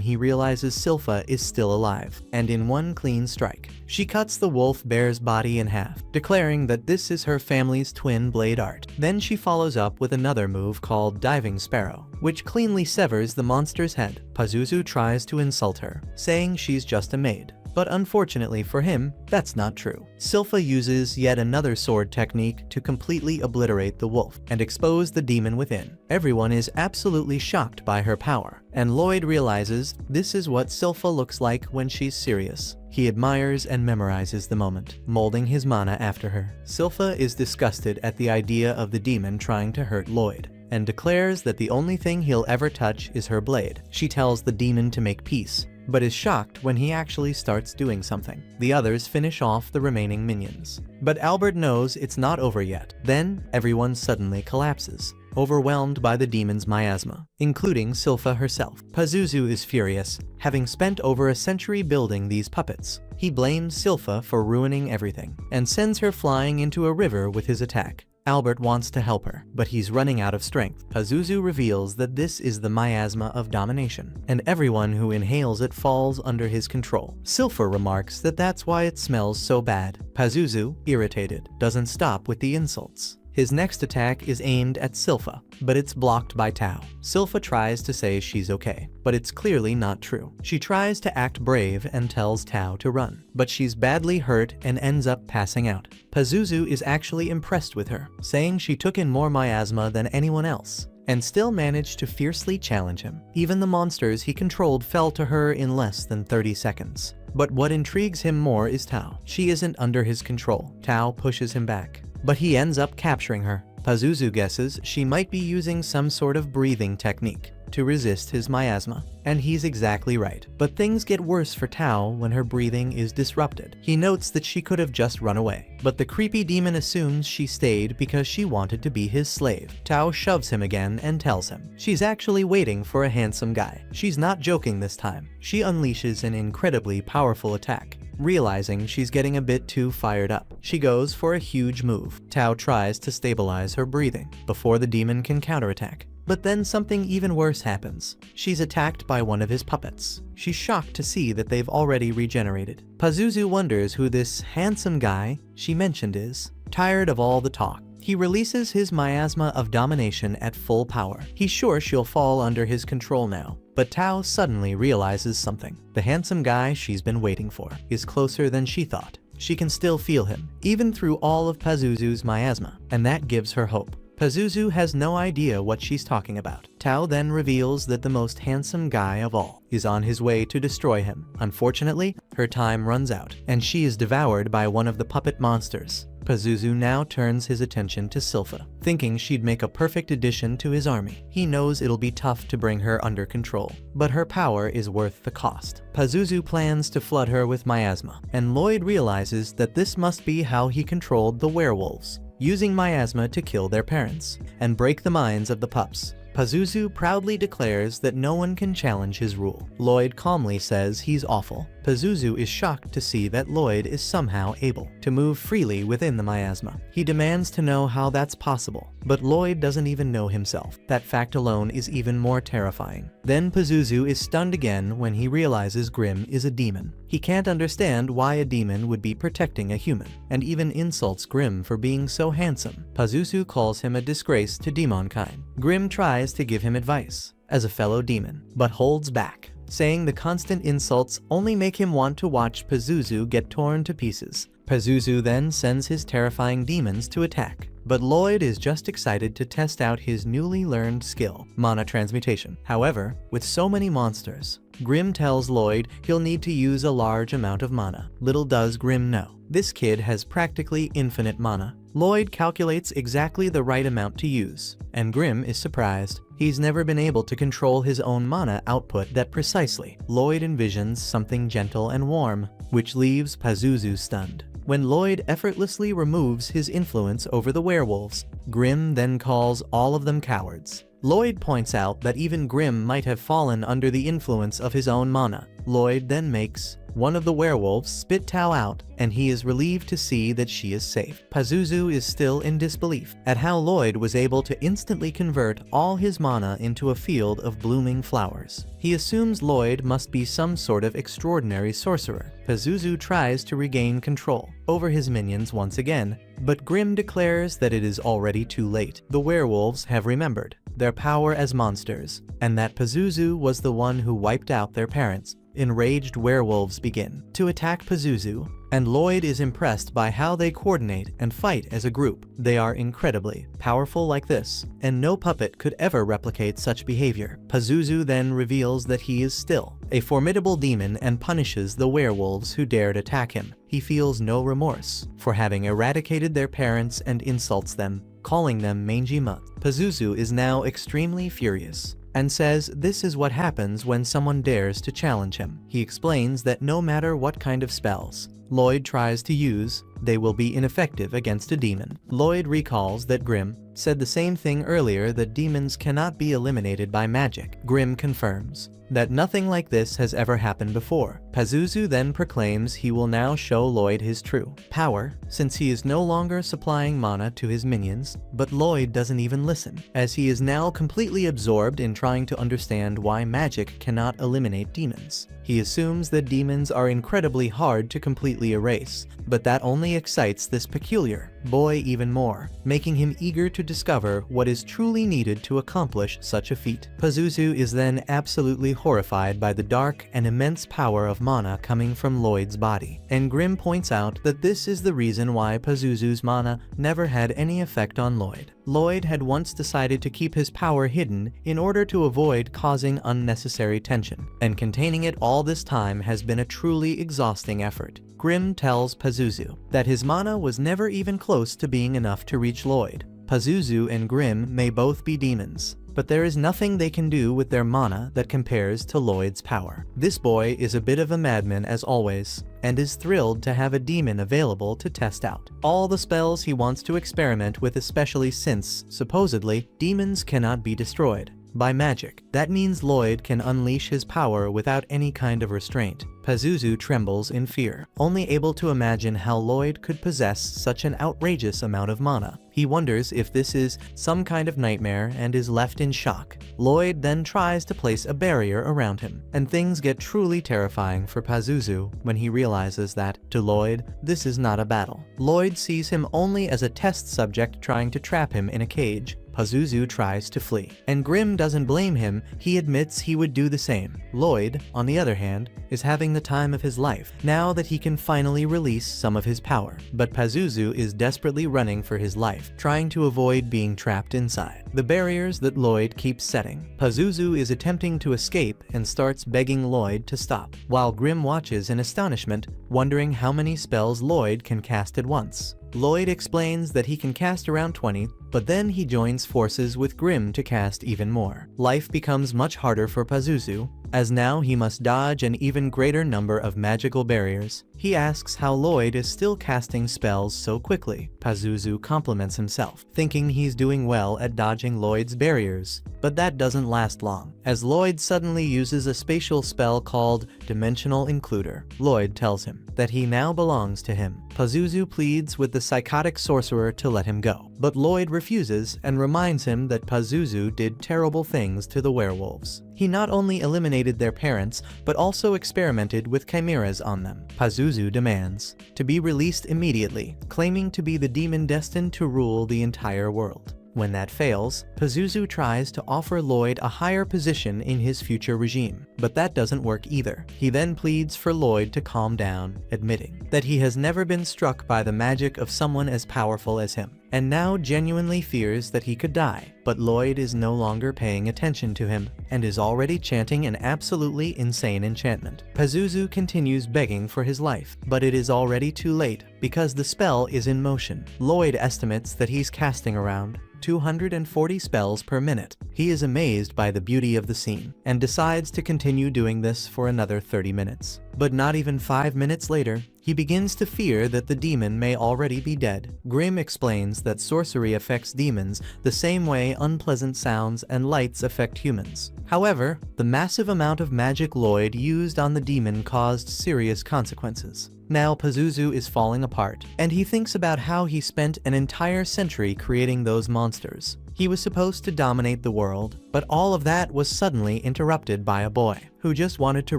he realizes Silpha is still alive, and in one clean strike, she cuts the wolf bear's body in half, declaring that this is her family's twin blade art. Then she follows up with another move called Diving Sparrow, which cleanly severs the monster's head. Pazuzu tries to insult her, saying she's just a maid. But unfortunately for him, that's not true. Silpha uses yet another sword technique to completely obliterate the wolf and expose the demon within. Everyone is absolutely shocked by her power, and Lloyd realizes this is what Silpha looks like when she's serious. He admires and memorizes the moment, molding his mana after her. Silpha is disgusted at the idea of the demon trying to hurt Lloyd, and declares that the only thing he'll ever touch is her blade. She tells the demon to make peace, but is shocked when he actually starts doing something. The others finish off the remaining minions. But Albert knows it's not over yet. Then, everyone suddenly collapses, overwhelmed by the demon's miasma, including Silpha herself. Pazuzu is furious, having spent over a century building these puppets. He blames Silpha for ruining everything, and sends her flying into a river with his attack. Albert wants to help her, but he's running out of strength. Pazuzu reveals that this is the miasma of domination, and everyone who inhales it falls under his control. Silpha remarks that that's why it smells so bad. Pazuzu, irritated, doesn't stop with the insults. His next attack is aimed at Silpha, but it's blocked by Tao. Silpha tries to say she's okay, but it's clearly not true. She tries to act brave and tells Tao to run, but she's badly hurt and ends up passing out. Pazuzu is actually impressed with her, saying she took in more miasma than anyone else, and still managed to fiercely challenge him. Even the monsters he controlled fell to her in less than 30 seconds. But what intrigues him more is Tao. She isn't under his control. Tao pushes him back, but he ends up capturing her. Pazuzu guesses she might be using some sort of breathing technique to resist his miasma, and he's exactly right. But things get worse for Tao when her breathing is disrupted. He notes that she could have just run away, but the creepy demon assumes she stayed because she wanted to be his slave. Tao shoves him again and tells him she's actually waiting for a handsome guy. She's not joking this time. She unleashes an incredibly powerful attack. Realizing she's getting a bit too fired up, she goes for a huge move. Tao tries to stabilize her breathing before the demon can counterattack. But then something even worse happens. She's attacked by one of his puppets. She's shocked to see that they've already regenerated. Pazuzu wonders who this handsome guy she mentioned is. Tired of all the talk, he releases his miasma of domination at full power. He's sure she'll fall under his control now. But Tao suddenly realizes something. The handsome guy she's been waiting for is closer than she thought. She can still feel him, even through all of Pazuzu's miasma, and that gives her hope. Pazuzu has no idea what she's talking about. Tao then reveals that the most handsome guy of all is on his way to destroy him. Unfortunately, her time runs out, and she is devoured by one of the puppet monsters. Pazuzu now turns his attention to Silpha, thinking she'd make a perfect addition to his army. He knows it'll be tough to bring her under control, but her power is worth the cost. Pazuzu plans to flood her with miasma, and Lloyd realizes that this must be how he controlled the werewolves, using miasma to kill their parents and break the minds of the pups. Pazuzu proudly declares that no one can challenge his rule. Lloyd calmly says he's awful. Pazuzu is shocked to see that Lloyd is somehow able to move freely within the miasma. He demands to know how that's possible, but Lloyd doesn't even know himself. That fact alone is even more terrifying. Then Pazuzu is stunned again when he realizes Grimm is a demon. He can't understand why a demon would be protecting a human, and even insults Grimm for being so handsome. Pazuzu calls him a disgrace to demonkind. Grimm tries to give him advice as a fellow demon, but holds back, saying the constant insults only make him want to watch Pazuzu get torn to pieces. Pazuzu then sends his terrifying demons to attack. But Lloyd is just excited to test out his newly learned skill, mana transmutation. However, with so many monsters, Grim tells Lloyd he'll need to use a large amount of mana. Little does Grim know, this kid has practically infinite mana. Lloyd calculates exactly the right amount to use, and Grim is surprised. He's never been able to control his own mana output that precisely. Lloyd envisions something gentle and warm, which leaves Pazuzu stunned. When Lloyd effortlessly removes his influence over the werewolves, Grim then calls all of them cowards. Lloyd points out that even Grim might have fallen under the influence of his own mana. Lloyd then makes one of the werewolves spit Tao out, and he is relieved to see that she is safe. Pazuzu is still in disbelief at how Lloyd was able to instantly convert all his mana into a field of blooming flowers. He assumes Lloyd must be some sort of extraordinary sorcerer. Pazuzu tries to regain control over his minions once again, but Grim declares that it is already too late. The werewolves have remembered their power as monsters, and that Pazuzu was the one who wiped out their parents. Enraged werewolves begin to attack Pazuzu, and Lloyd is impressed by how they coordinate and fight as a group. They are incredibly powerful like this, and no puppet could ever replicate such behavior. Pazuzu then reveals that he is still a formidable demon and punishes the werewolves who dared attack him. He feels no remorse for having eradicated their parents and insults them, calling them mangy mutt. Pazuzu is now extremely furious and says this is what happens when someone dares to challenge him. He explains that no matter what kind of spells Lloyd tries to use, they will be ineffective against a demon. Lloyd recalls that Grim said the same thing earlier, that demons cannot be eliminated by magic. Grim confirms that nothing like this has ever happened before. Pazuzu then proclaims he will now show Lloyd his true power, since he is no longer supplying mana to his minions. But Lloyd doesn't even listen, as he is now completely absorbed in trying to understand why magic cannot eliminate demons. He assumes that demons are incredibly hard to completely erase, but that only excites this peculiar boy even more, making him eager to discover what is truly needed to accomplish such a feat. Pazuzu is then absolutely horrified by the dark and immense power of mana coming from Lloyd's body, and Grim points out that this is the reason why Pazuzu's mana never had any effect on Lloyd. Lloyd had once decided to keep his power hidden in order to avoid causing unnecessary tension, and containing it all this time has been a truly exhausting effort. Grim tells Pazuzu that his mana was never even close to being enough to reach Lloyd. Pazuzu and Grim may both be demons, but there is nothing they can do with their mana that compares to Lloyd's power. This boy is a bit of a madman as always, and is thrilled to have a demon available to test out all the spells he wants to experiment with, especially since, supposedly, demons cannot be destroyed by magic. That means Lloyd can unleash his power without any kind of restraint. Pazuzu trembles in fear, only able to imagine how Lloyd could possess such an outrageous amount of mana. He wonders if this is some kind of nightmare and is left in shock. Lloyd then tries to place a barrier around him, and things get truly terrifying for Pazuzu when he realizes that, to Lloyd, this is not a battle. Lloyd sees him only as a test subject trying to trap him in a cage. Pazuzu tries to flee, and Grim doesn't blame him. He admits he would do the same. Lloyd, on the other hand, is having the time of his life now that he can finally release some of his power. But Pazuzu is desperately running for his life, trying to avoid being trapped inside the barriers that Lloyd keeps setting. Pazuzu is attempting to escape and starts begging Lloyd to stop, while Grim watches in astonishment, wondering how many spells Lloyd can cast at once. Lloyd explains that he can cast around 20, but then he joins forces with Grim to cast even more. Life becomes much harder for Pazuzu, as now he must dodge an even greater number of magical barriers. He asks how Lloyd is still casting spells so quickly. Pazuzu compliments himself, thinking he's doing well at dodging Lloyd's barriers. But that doesn't last long, as Lloyd suddenly uses a spatial spell called Dimensional Includer. Lloyd tells him that he now belongs to him. Pazuzu pleads with the psychotic sorcerer to let him go, but Lloyd refuses and reminds him that Pazuzu did terrible things to the werewolves. He not only eliminated their parents, but also experimented with chimeras on them. Pazuzu demands to be released immediately, claiming to be the demon destined to rule the entire world. When that fails, Pazuzu tries to offer Lloyd a higher position in his future regime, but that doesn't work either. He then pleads for Lloyd to calm down, admitting that he has never been struck by the magic of someone as powerful as him, and now genuinely fears that he could die. But Lloyd is no longer paying attention to him, and is already chanting an absolutely insane enchantment. Pazuzu continues begging for his life, but it is already too late, because the spell is in motion. Lloyd estimates that he's casting around 240 spells per minute. He is amazed by the beauty of the scene, and decides to continue doing this for another 30 minutes. But not even 5 minutes later, he begins to fear that the demon may already be dead. Grimm explains that sorcery affects demons the same way unpleasant sounds and lights affect humans. However, the massive amount of magic Lloyd used on the demon caused serious consequences. Now Pazuzu is falling apart, and he thinks about how he spent an entire century creating those monsters. He was supposed to dominate the world, but all of that was suddenly interrupted by a boy who just wanted to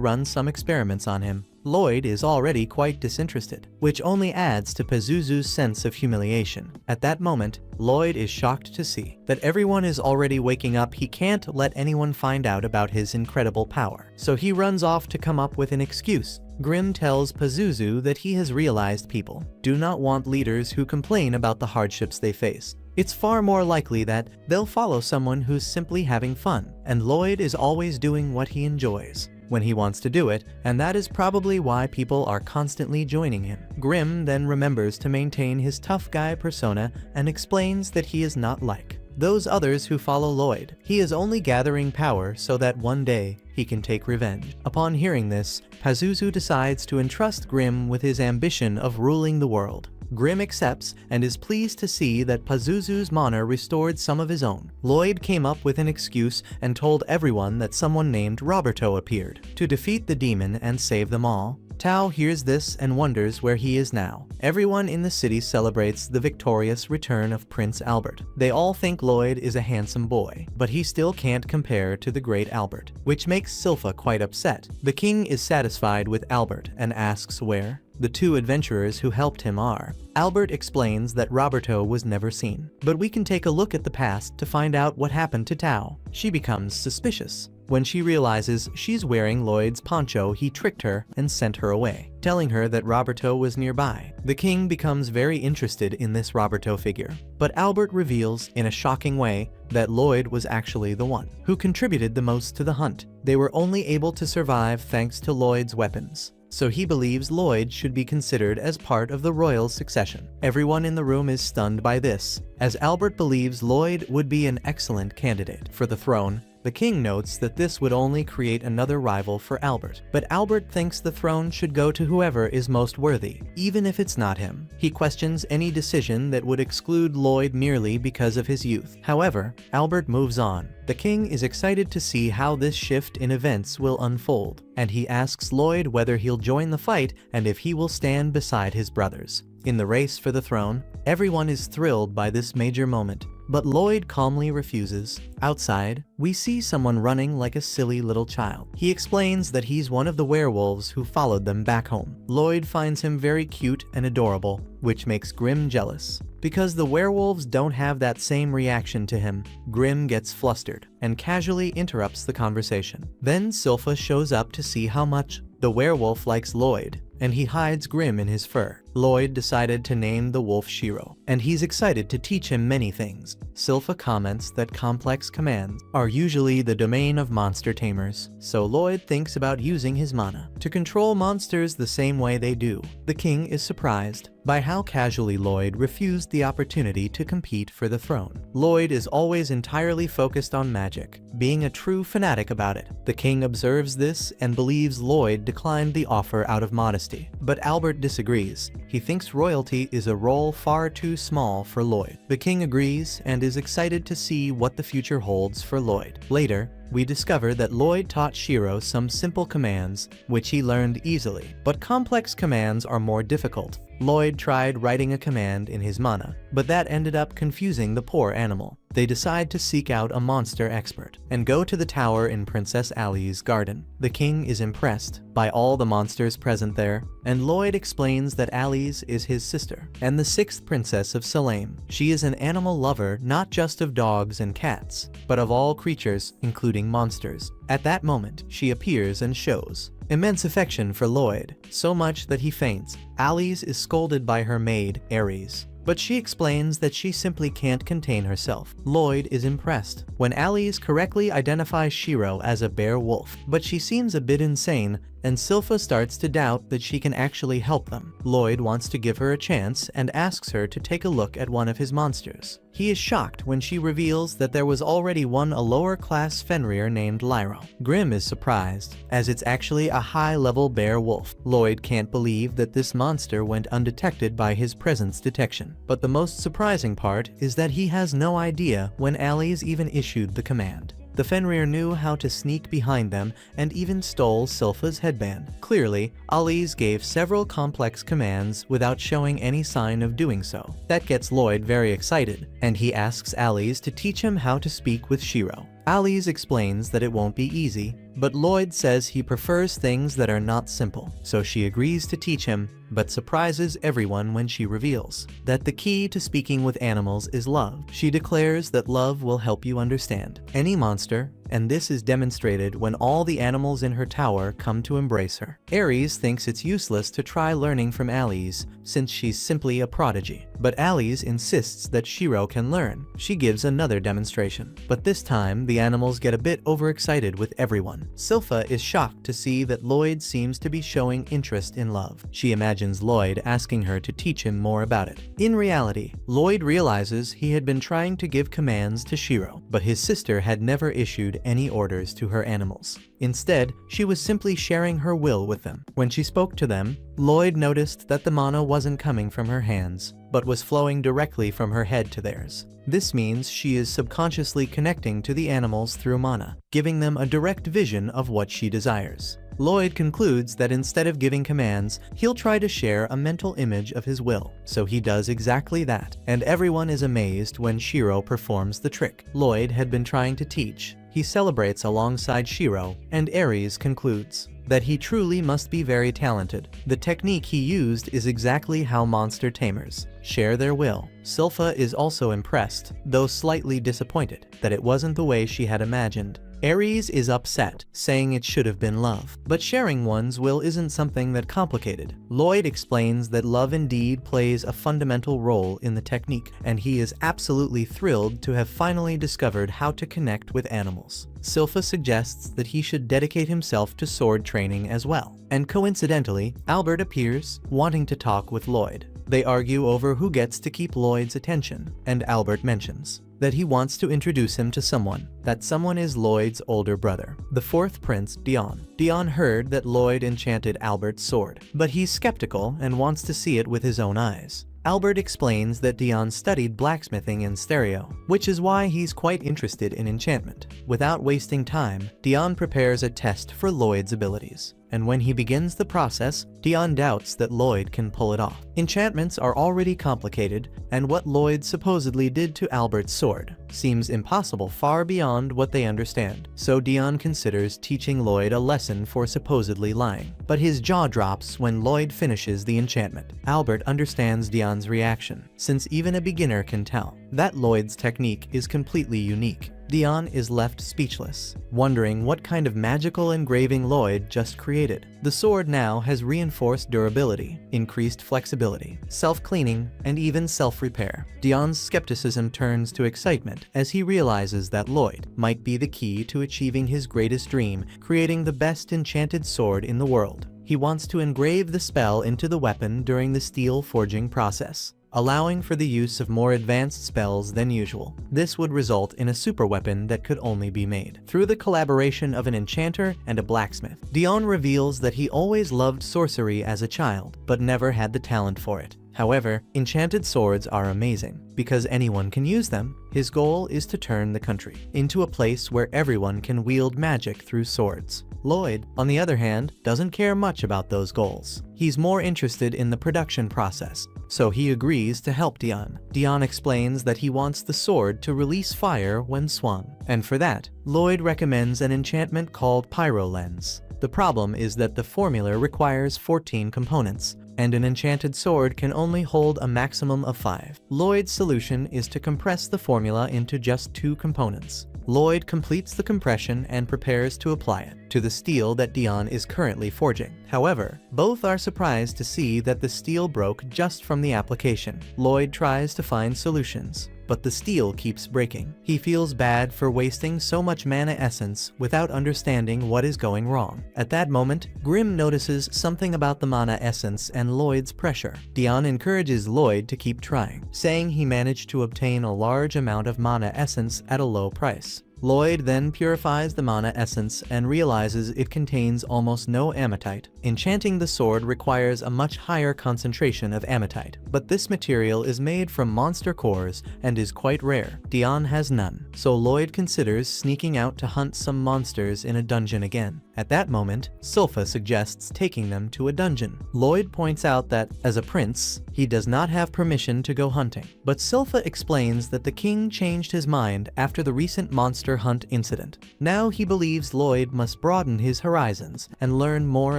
run some experiments on him. Lloyd is already quite disinterested, which only adds to Pazuzu's sense of humiliation. At that moment, Lloyd is shocked to see that everyone is already waking up. He can't let anyone find out about his incredible power, so he runs off to come up with an excuse. Grimm tells Pazuzu that he has realized people do not want leaders who complain about the hardships they face. It's far more likely that they'll follow someone who's simply having fun, and Lloyd is always doing what he enjoys when he wants to do it, and that is probably why people are constantly joining him. Grimm then remembers to maintain his tough guy persona and explains that he is not like those others who follow Lloyd. He is only gathering power so that one day he can take revenge. Upon hearing this, Pazuzu decides to entrust Grimm with his ambition of ruling the world. Grimm accepts and is pleased to see that Pazuzu's mana restored some of his own. Lloyd came up with an excuse and told everyone that someone named Roberto appeared to defeat the demon and save them all. Tao hears this and wonders where he is now. Everyone in the city celebrates the victorious return of Prince Albert. They all think Lloyd is a handsome boy, but he still can't compare to the great Albert, which makes Silpha quite upset. The king is satisfied with Albert and asks where the two adventurers who helped him are. Albert explains that Roberto was never seen, but we can take a look at the past to find out what happened to Tao. She becomes suspicious when she realizes she's wearing Lloyd's poncho. He tricked her and sent her away, telling her that Roberto was nearby. The king becomes very interested in this Roberto figure, but Albert reveals in a shocking way that Lloyd was actually the one who contributed the most to the hunt. They were only able to survive thanks to Lloyd's weapons, so he believes Lloyd should be considered as part of the royal succession. Everyone in the room is stunned by this, as Albert believes Lloyd would be an excellent candidate for the throne. The king notes that this would only create another rival for Albert, but Albert thinks the throne should go to whoever is most worthy, even if it's not him. He questions any decision that would exclude Lloyd merely because of his youth. However, Albert moves on. The king is excited to see how this shift in events will unfold, and he asks Lloyd whether he'll join the fight and if he will stand beside his brothers in the race for the throne. Everyone is thrilled by this major moment, but Lloyd calmly refuses. Outside, we see someone running like a silly little child. He explains that he's one of the werewolves who followed them back home. Lloyd finds him very cute and adorable, which makes Grimm jealous. Because the werewolves don't have that same reaction to him, Grimm gets flustered and casually interrupts the conversation. Then Silpha shows up to see how much the werewolf likes Lloyd, and he hides Grimm in his fur. Lloyd decided to name the wolf Shiro, and he's excited to teach him many things. Silpha comments that complex commands are usually the domain of monster tamers, so Lloyd thinks about using his mana to control monsters the same way they do. The king is surprised by how casually Lloyd refused the opportunity to compete for the throne. Lloyd is always entirely focused on magic, being a true fanatic about it. The king observes this and believes Lloyd declined the offer out of modesty, but Albert disagrees. He thinks royalty is a role far too small for Lloyd. The king agrees and is excited to see what the future holds for Lloyd. Later, we discover that Lloyd taught Shiro some simple commands, which he learned easily. But complex commands are more difficult. Lloyd tried writing a command in his mana, but that ended up confusing the poor animal. They decide to seek out a monster expert and go to the tower in Princess Ali's garden. The king is impressed by all the monsters present there, and Lloyd explains that Ali's is his sister and the 6th princess of Salem. She is an animal lover, not just of dogs and cats, but of all creatures, including monsters. At that moment, she appears and shows immense affection for Lloyd, so much that he faints. Ali's is scolded by her maid, Ares, but she explains that she simply can't contain herself. Lloyd is impressed when Ali's correctly identifies Shiro as a bear wolf, but she seems a bit insane, and Silpha starts to doubt that she can actually help them. Lloyd wants to give her a chance and asks her to take a look at one of his monsters. He is shocked when she reveals that there was already a lower-class Fenrir named Lyro. Grim is surprised, as it's actually a high-level bear wolf. Lloyd can't believe that this monster went undetected by his presence detection. But the most surprising part is that he has no idea when Ali's even issued the command. The Fenrir knew how to sneak behind them and even stole Silpha's headband. Clearly, Ali's gave several complex commands without showing any sign of doing so. That gets Lloyd very excited, and he asks Ali's to teach him how to speak with Shiro. Ali's explains that it won't be easy, but Lloyd says he prefers things that are not simple, so she agrees to teach him, but surprises everyone when she reveals that the key to speaking with animals is love. She declares that love will help you understand any monster, and this is demonstrated when all the animals in her tower come to embrace her. Ares thinks it's useless to try learning from Ali's, since she's simply a prodigy, but Ali's insists that Shiro can learn. She gives another demonstration, but this time the animals get a bit overexcited with everyone. Silpha is shocked to see that Lloyd seems to be showing interest in love. She imagines Lloyd asking her to teach him more about it. In reality, Lloyd realizes he had been trying to give commands to Shiro, but his sister had never issued any orders to her animals. Instead, she was simply sharing her will with them. When she spoke to them, Lloyd noticed that the mana wasn't coming from her hands, but was flowing directly from her head to theirs. This means she is subconsciously connecting to the animals through mana, giving them a direct vision of what she desires. Lloyd concludes that instead of giving commands, he'll try to share a mental image of his will. So he does exactly that, and everyone is amazed when Shiro performs the trick Lloyd had been trying to teach. He celebrates alongside Shiro, and Ares concludes that he truly must be very talented. The technique he used is exactly how monster tamers share their will. Silpha is also impressed, though slightly disappointed, that it wasn't the way she had imagined. Ares is upset, saying it should have been love. But sharing one's will isn't something that complicated. Lloyd explains that love indeed plays a fundamental role in the technique, and he is absolutely thrilled to have finally discovered how to connect with animals. Silpha suggests that he should dedicate himself to sword training as well. And coincidentally, Albert appears, wanting to talk with Lloyd. They argue over who gets to keep Lloyd's attention, and Albert mentions that he wants to introduce him to someone. That someone is Lloyd's older brother, the 4th prince, Dion. Dion heard that Lloyd enchanted Albert's sword, but he's skeptical and wants to see it with his own eyes. Albert explains that Dion studied blacksmithing in stereo, which is why he's quite interested in enchantment. Without wasting time, Dion prepares a test for Lloyd's abilities. And when he begins the process, Dion doubts that Lloyd can pull it off. Enchantments are already complicated, and what Lloyd supposedly did to Albert's sword seems impossible, far beyond what they understand. So Dion considers teaching Lloyd a lesson for supposedly lying. But his jaw drops when Lloyd finishes the enchantment. Albert understands Dion's reaction, since even a beginner can tell that Lloyd's technique is completely unique. Dion is left speechless, wondering what kind of magical engraving Lloyd just created. The sword now has reinforced durability, increased flexibility, self-cleaning, and even self-repair. Dion's skepticism turns to excitement as he realizes that Lloyd might be the key to achieving his greatest dream, creating the best enchanted sword in the world. He wants to engrave the spell into the weapon during the steel forging process, allowing for the use of more advanced spells than usual. This would result in a super weapon that could only be made through the collaboration of an enchanter and a blacksmith. Dion reveals that he always loved sorcery as a child, but never had the talent for it. However, enchanted swords are amazing, because anyone can use them. His goal is to turn the country into a place where everyone can wield magic through swords. Lloyd, on the other hand, doesn't care much about those goals. He's more interested in the production process, so he agrees to help Dion. Dion explains that he wants the sword to release fire when swung, and for that, Lloyd recommends an enchantment called Pyro Lens. The problem is that the formula requires 14 components, and an enchanted sword can only hold a maximum of 5. Lloyd's solution is to compress the formula into just 2 components. Lloyd completes the compression and prepares to apply it to the steel that Dion is currently forging. However, both are surprised to see that the steel broke just from the application. Lloyd tries to find solutions, but the steel keeps breaking. He feels bad for wasting so much mana essence without understanding what is going wrong. At that moment, Grimm notices something about the mana essence and Lloyd's pressure. Dion encourages Lloyd to keep trying, saying he managed to obtain a large amount of mana essence at a low price. Lloyd then purifies the mana essence and realizes it contains almost no ametite. Enchanting the sword requires a much higher concentration of ametite, but this material is made from monster cores and is quite rare. Dion has none, so Lloyd considers sneaking out to hunt some monsters in a dungeon again. At that moment, Silpha suggests taking them to a dungeon. Lloyd points out that, as a prince, he does not have permission to go hunting, but Silpha explains that the king changed his mind after the recent monster hunt incident. Now he believes Lloyd must broaden his horizons and learn more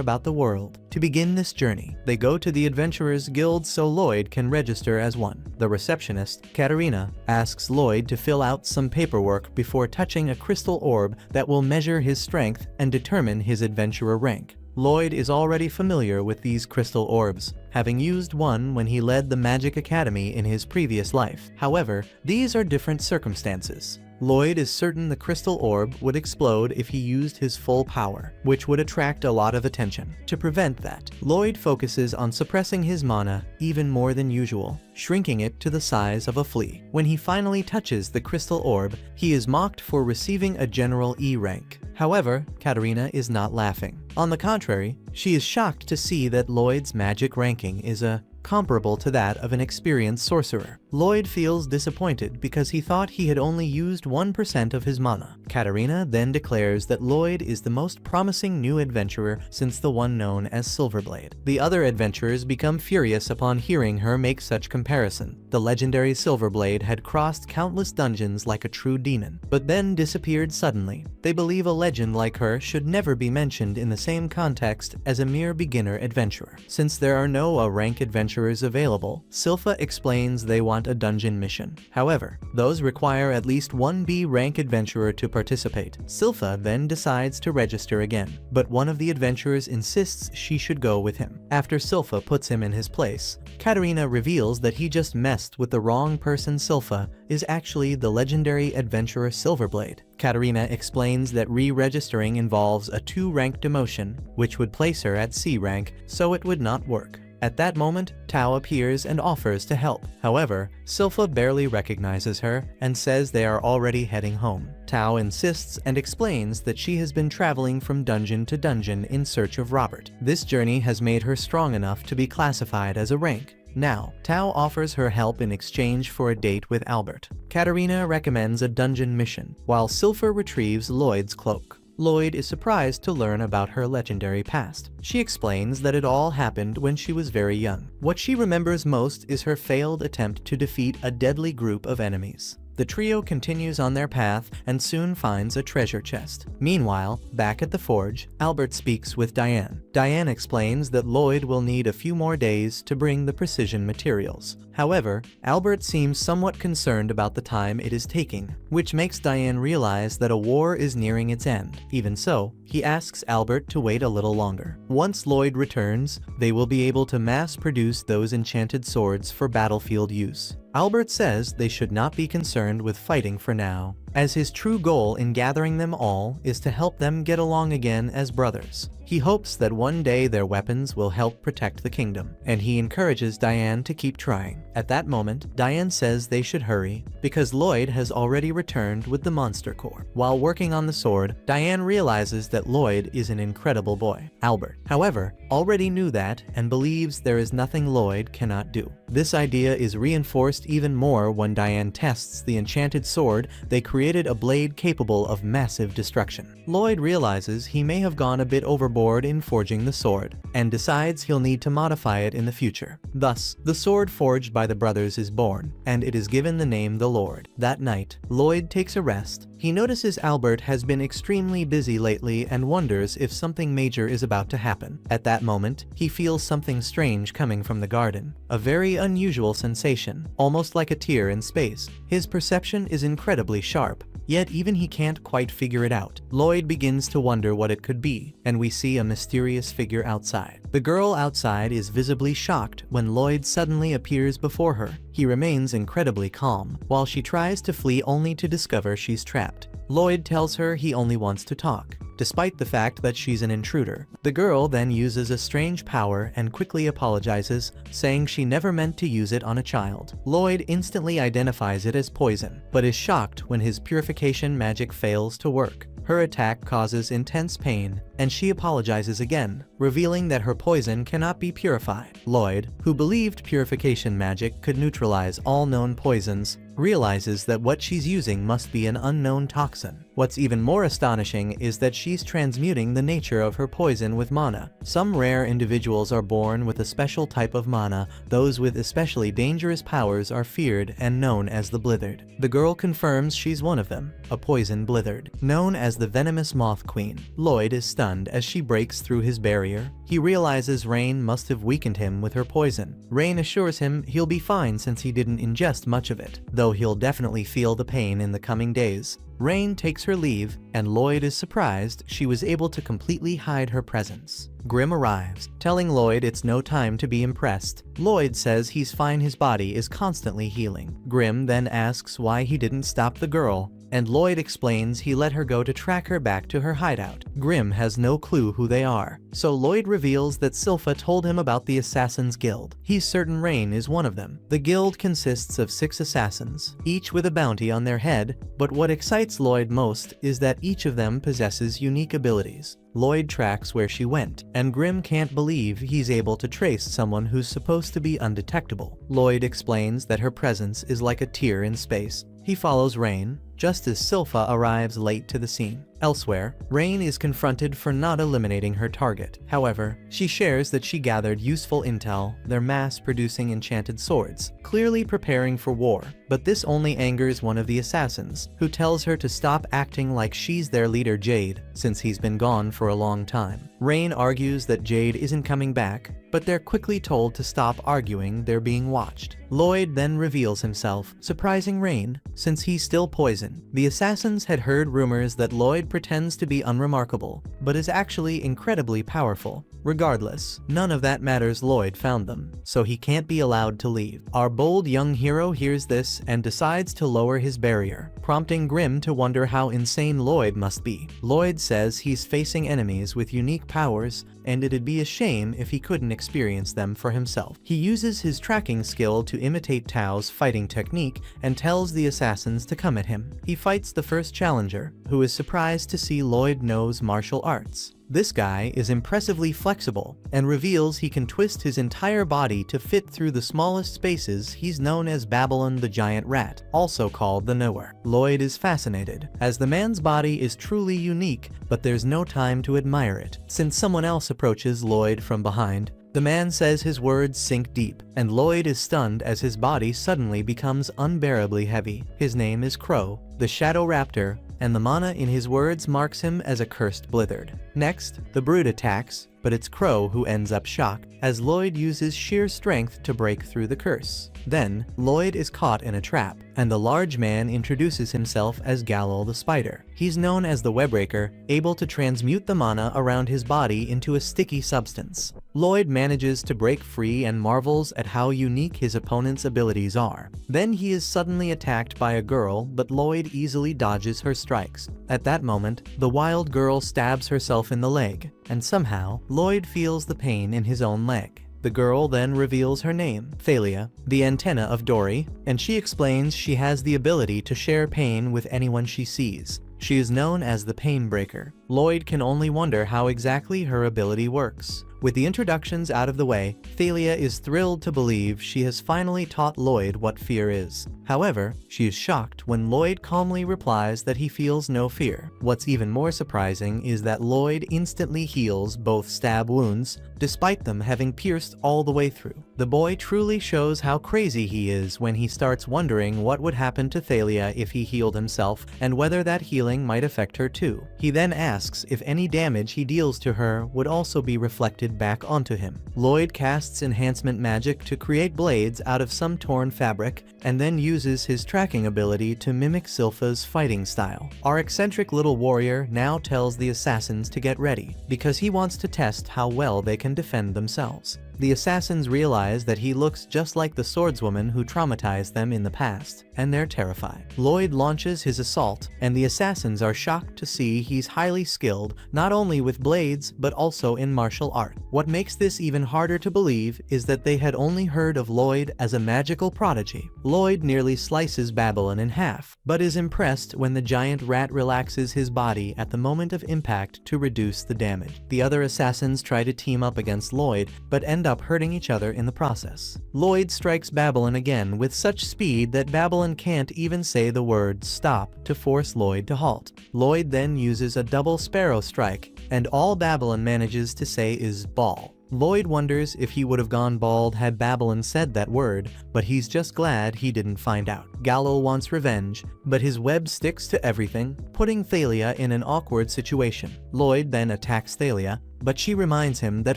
about the world. To begin this journey, they go to the Adventurers Guild so Lloyd can register as one. The receptionist, Katarina, asks Lloyd to fill out some paperwork before touching a crystal orb that will measure his strength and determine his adventurer rank. Lloyd is already familiar with these crystal orbs, having used one when he led the Magic Academy in his previous life. However, these are different circumstances. Lloyd is certain the crystal orb would explode if he used his full power, which would attract a lot of attention. To prevent that, Lloyd focuses on suppressing his mana even more than usual, shrinking it to the size of a flea. When he finally touches the crystal orb, he is mocked for receiving a General E rank. However, Katarina is not laughing. On the contrary, she is shocked to see that Lloyd's magic ranking is comparable to that of an experienced sorcerer. Lloyd feels disappointed because he thought he had only used 1% of his mana. Katarina then declares that Lloyd is the most promising new adventurer since the one known as Silverblade. The other adventurers become furious upon hearing her make such comparison. The legendary Silverblade had crossed countless dungeons like a true demon, but then disappeared suddenly. They believe a legend like her should never be mentioned in the same context as a mere beginner adventurer. Since there are no A-rank adventurers available, Silpha explains they want a dungeon mission. However, those require at least one B-rank adventurer to participate. Silpha then decides to register again, but one of the adventurers insists she should go with him. After Silpha puts him in his place, Katarina reveals that he just messed with the wrong person. Silpha is actually the legendary adventurer Silverblade. Katarina explains that re-registering involves a 2-rank demotion, which would place her at C rank, so it would not work. At that moment, Tao appears and offers to help. However, Silpha barely recognizes her and says they are already heading home. Tao insists and explains that she has been traveling from dungeon to dungeon in search of Robert. This journey has made her strong enough to be classified as a rank. Now, Tao offers her help in exchange for a date with Albert. Katarina recommends a dungeon mission, while Silpha retrieves Lloyd's cloak. Lloyd is surprised to learn about her legendary past. She explains that it all happened when she was very young. What she remembers most is her failed attempt to defeat a deadly group of enemies. The trio continues on their path and soon finds a treasure chest. Meanwhile, back at the forge, Albert speaks with Diane. Diane explains that Lloyd will need a few more days to bring the precision materials. However, Albert seems somewhat concerned about the time it is taking, which makes Diane realize that a war is nearing its end. Even so, he asks Albert to wait a little longer. Once Lloyd returns, they will be able to mass-produce those enchanted swords for battlefield use. Albert says they should not be concerned with fighting for now, as his true goal in gathering them all is to help them get along again as brothers. He hopes that one day their weapons will help protect the kingdom, and he encourages Diane to keep trying. At that moment, Diane says they should hurry, because Lloyd has already returned with the monster core. While working on the sword, Diane realizes that Lloyd is an incredible boy. Albert, however, already knew that and believes there is nothing Lloyd cannot do. This idea is reinforced even more when Diane tests the enchanted sword. They created a blade capable of massive destruction. Lloyd realizes he may have gone a bit overboard in forging the sword, and decides he'll need to modify it in the future. Thus, the sword forged by the brothers is born, and it is given the name the Lord. That night, Lloyd takes a rest. He notices Albert has been extremely busy lately and wonders if something major is about to happen. At that moment, he feels something strange coming from the garden. A very unusual sensation, almost like a tear in space. His perception is incredibly sharp, yet even he can't quite figure it out. Lloyd begins to wonder what it could be, and we see a mysterious figure outside. The girl outside is visibly shocked when Lloyd suddenly appears before her. He remains incredibly calm, while she tries to flee only to discover she's trapped. Lloyd tells her he only wants to talk, despite the fact that she's an intruder. The girl then uses a strange power and quickly apologizes, saying she never meant to use it on a child. Lloyd instantly identifies it as poison, but is shocked when his purification magic fails to work. Her attack causes intense pain, and she apologizes again, revealing that her poison cannot be purified. Lloyd, who believed purification magic could neutralize all known poisons, realizes that what she's using must be an unknown toxin. What's even more astonishing is that she's transmuting the nature of her poison with mana. Some rare individuals are born with a special type of mana. Those with especially dangerous powers are feared and known as the Blithered. The girl confirms she's one of them, a poison Blithered, known as the Venomous Moth Queen. Lloyd is stunned as she breaks through his barrier. He realizes Rain must have weakened him with her poison. Rain assures him he'll be fine since he didn't ingest much of it, though he'll definitely feel the pain in the coming days. Rain takes her leave, and Lloyd is surprised she was able to completely hide her presence. Grim arrives, telling Lloyd it's no time to be impressed. Lloyd says he's fine, his body is constantly healing. Grim then asks why he didn't stop the girl, and Lloyd explains he let her go to track her back to her hideout. Grim has no clue who they are, so Lloyd reveals that Silpha told him about the Assassin's Guild. He's certain Rain is one of them. The guild consists of 6 assassins, each with a bounty on their head, but what excites Lloyd most is that each of them possesses unique abilities. Lloyd tracks where she went, and Grim can't believe he's able to trace someone who's supposed to be undetectable. Lloyd explains that her presence is like a tear in space. He follows Rain, just as Silpha arrives late to the scene. Elsewhere, Rain is confronted for not eliminating her target. However, she shares that she gathered useful intel. They're mass-producing enchanted swords, clearly preparing for war. But this only angers one of the assassins, who tells her to stop acting like she's their leader Jade, since he's been gone for a long time. Rain argues that Jade isn't coming back, but they're quickly told to stop arguing. They're being watched. Lloyd then reveals himself, surprising Rain, since he's still poison. The assassins had heard rumors that Lloyd pretends to be unremarkable, but is actually incredibly powerful. Regardless, none of that matters. Lloyd found them, so he can't be allowed to leave. Our bold young hero hears this and decides to lower his barrier, prompting Grim to wonder how insane Lloyd must be. Lloyd says he's facing enemies with unique powers, and it'd be a shame if he couldn't experience them for himself. He uses his tracking skill to imitate Tao's fighting technique and tells the assassins to come at him. He fights the first challenger, who is surprised to see Lloyd knows martial arts. This guy is impressively flexible and reveals he can twist his entire body to fit through the smallest spaces. He's known as Babylon the Giant Rat, also called the Knower. Lloyd is fascinated, as the man's body is truly unique, but there's no time to admire it. Since someone else approaches Lloyd from behind, the man says his words sink deep, and Lloyd is stunned as his body suddenly becomes unbearably heavy. His name is Crow, the Shadow Raptor, and the mana in his words marks him as a cursed Blithered. Next, the Brood attacks, but it's Crow who ends up shocked, as Lloyd uses sheer strength to break through the curse. Then, Lloyd is caught in a trap, and the large man introduces himself as Galil the Spider. He's known as the Webbreaker, able to transmute the mana around his body into a sticky substance. Lloyd manages to break free and marvels at how unique his opponent's abilities are. Then he is suddenly attacked by a girl, but Lloyd easily dodges her strikes. At that moment, the wild girl stabs herself in the leg, and somehow, Lloyd feels the pain in his own leg. The girl then reveals her name, Thalia, the antenna of Dory, and she explains she has the ability to share pain with anyone she sees. She is known as the Pain Breaker. Lloyd can only wonder how exactly her ability works. With the introductions out of the way, Thalia is thrilled to believe she has finally taught Lloyd what fear is. However, she is shocked when Lloyd calmly replies that he feels no fear. What's even more surprising is that Lloyd instantly heals both stab wounds, despite them having pierced all the way through. The boy truly shows how crazy he is when he starts wondering what would happen to Thalia if he healed himself, and whether that healing might affect her too. He then asks if any damage he deals to her would also be reflected back onto him. Lloyd casts enhancement magic to create blades out of some torn fabric, and then uses his tracking ability to mimic Silpha's fighting style. Our eccentric little warrior now tells the assassins to get ready, because he wants to test how well they can defend themselves. The assassins realize that he looks just like the swordswoman who traumatized them in the past, and they're terrified. Lloyd launches his assault, and the assassins are shocked to see he's highly skilled not only with blades but also in martial art. What makes this even harder to believe is that they had only heard of Lloyd as a magical prodigy. Lloyd nearly slices Babylon in half, but is impressed when the giant rat relaxes his body at the moment of impact to reduce the damage. The other assassins try to team up against Lloyd, but end up hurting each other in the process. Lloyd strikes Babylon again with such speed that Babylon can't even say the word stop to force Lloyd to halt. Lloyd then uses a double sparrow strike, and all Babylon manages to say is ball. Lloyd wonders if he would have gone bald had Babylon said that word, but he's just glad he didn't find out. Gallo wants revenge, but his web sticks to everything, putting Thalia in an awkward situation. Lloyd then attacks Thalia, but she reminds him that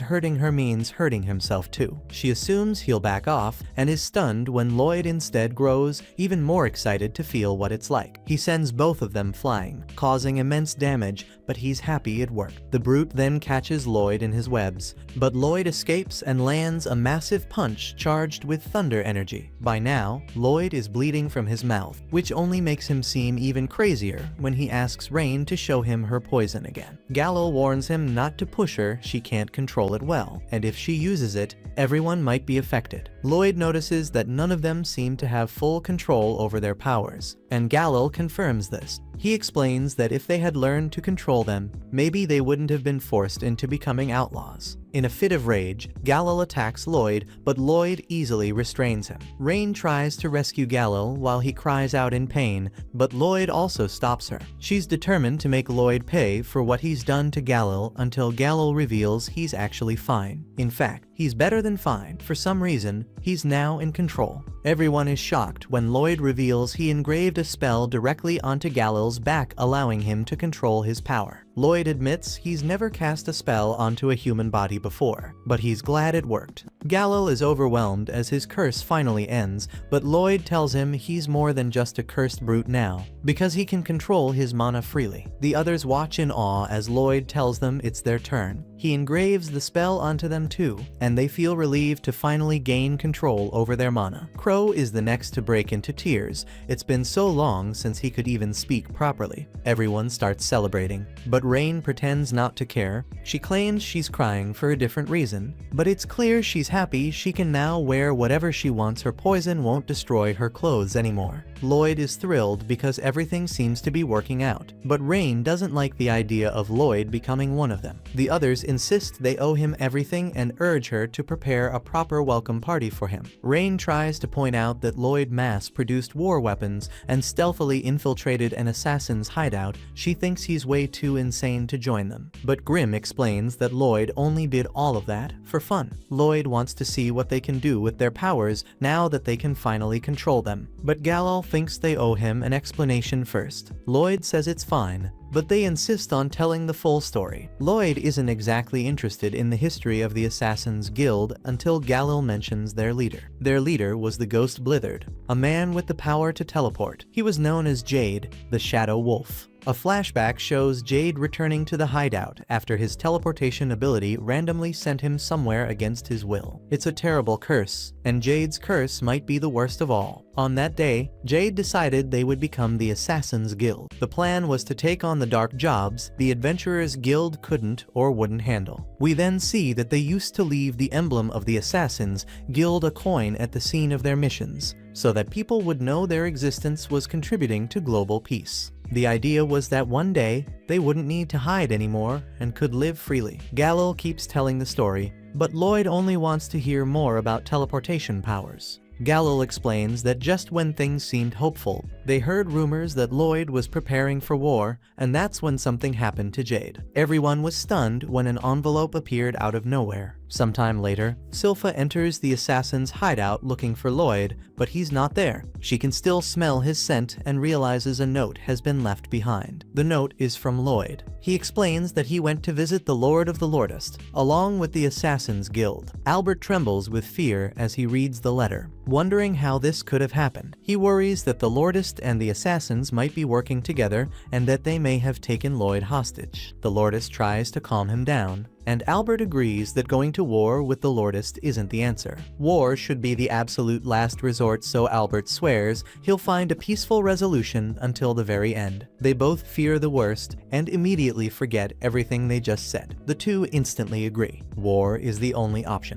hurting her means hurting himself too. She assumes he'll back off and is stunned when Lloyd instead grows even more excited to feel what it's like. He sends both of them flying, causing immense damage, but he's happy it worked. The brute then catches Lloyd in his webs, but Lloyd escapes and lands a massive punch charged with thunder energy. By now, Lloyd is bleeding from his mouth, which only makes him seem even crazier when he asks Rain to show him her poison again. Gallo warns him not to push her, she can't control it well, and if she uses it, everyone might be affected. Lloyd notices that none of them seem to have full control over their powers, and Gallo confirms this. He explains that if they had learned to control them, maybe they wouldn't have been forced into becoming outlaws. In a fit of rage, Gallo attacks Lloyd, but Lloyd easily restrains him. Rain tries to rescue Gallo while he cries out in pain, but Lloyd also stops her. She's determined to make Lloyd pay for what he's done to Gallo until Gallo reveals he's actually fine. In fact, he's better than fine. For some reason, he's now in control. Everyone is shocked when Lloyd reveals he engraved a spell directly onto Gallo's back, allowing him to control his power. Lloyd admits he's never cast a spell onto a human body before, but he's glad it worked. Gallo is overwhelmed as his curse finally ends, but Lloyd tells him he's more than just a cursed brute now, because he can control his mana freely. The others watch in awe as Lloyd tells them it's their turn. He engraves the spell onto them too, and they feel relieved to finally gain control over their mana. Crow is the next to break into tears. It's been so long since he could even speak properly. Everyone starts celebrating, but Rain pretends not to care. She claims she's crying for a different reason, but it's clear she's happy she can now wear whatever she wants. Her poison won't destroy her clothes anymore. Lloyd is thrilled because everything seems to be working out, but Rain doesn't like the idea of Lloyd becoming one of them. The others insist they owe him everything and urge her to prepare a proper welcome party for him. Rain tries to point out that Lloyd mass-produced war weapons and stealthily infiltrated an assassin's hideout. She thinks he's way too insane to join them, but Grimm explains that Lloyd only did all of that for fun. Lloyd wants to see what they can do with their powers now that they can finally control them, but Gallo thinks they owe him an explanation first. Lloyd says it's fine, but they insist on telling the full story. Lloyd isn't exactly interested in the history of the Assassin's Guild until Gallo mentions their leader. Their leader was the Ghost Blitherd, a man with the power to teleport. He was known as Jade, the Shadow Wolf. A flashback shows Jade returning to the hideout after his teleportation ability randomly sent him somewhere against his will. It's a terrible curse, and Jade's curse might be the worst of all. On that day, Jade decided they would become the Assassin's Guild. The plan was to take on the dark jobs the Adventurers Guild couldn't or wouldn't handle. We then see that they used to leave the emblem of the Assassins Guild a coin at the scene of their missions, so that people would know their existence was contributing to global peace. The idea was that one day, they wouldn't need to hide anymore and could live freely. Galil keeps telling the story, but Lloyd only wants to hear more about teleportation powers. Galil explains that just when things seemed hopeful, they heard rumors that Lloyd was preparing for war, and that's when something happened to Jade. Everyone was stunned when an envelope appeared out of nowhere. Sometime later, Silpha enters the assassin's hideout looking for Lloyd, but he's not there. She can still smell his scent and realizes a note has been left behind. The note is from Lloyd. He explains that he went to visit the Lord of the Lordist, along with the Assassin's Guild. Albert trembles with fear as he reads the letter, wondering how this could have happened. He worries that the Lordist and the Assassins might be working together and that they may have taken Lloyd hostage. The Lordist tries to calm him down, and Albert agrees that going to war with the Lordist isn't the answer. War should be the absolute last resort, so Albert swears he'll find a peaceful resolution until the very end. They both fear the worst and immediately forget everything they just said. The two instantly agree. War is the only option.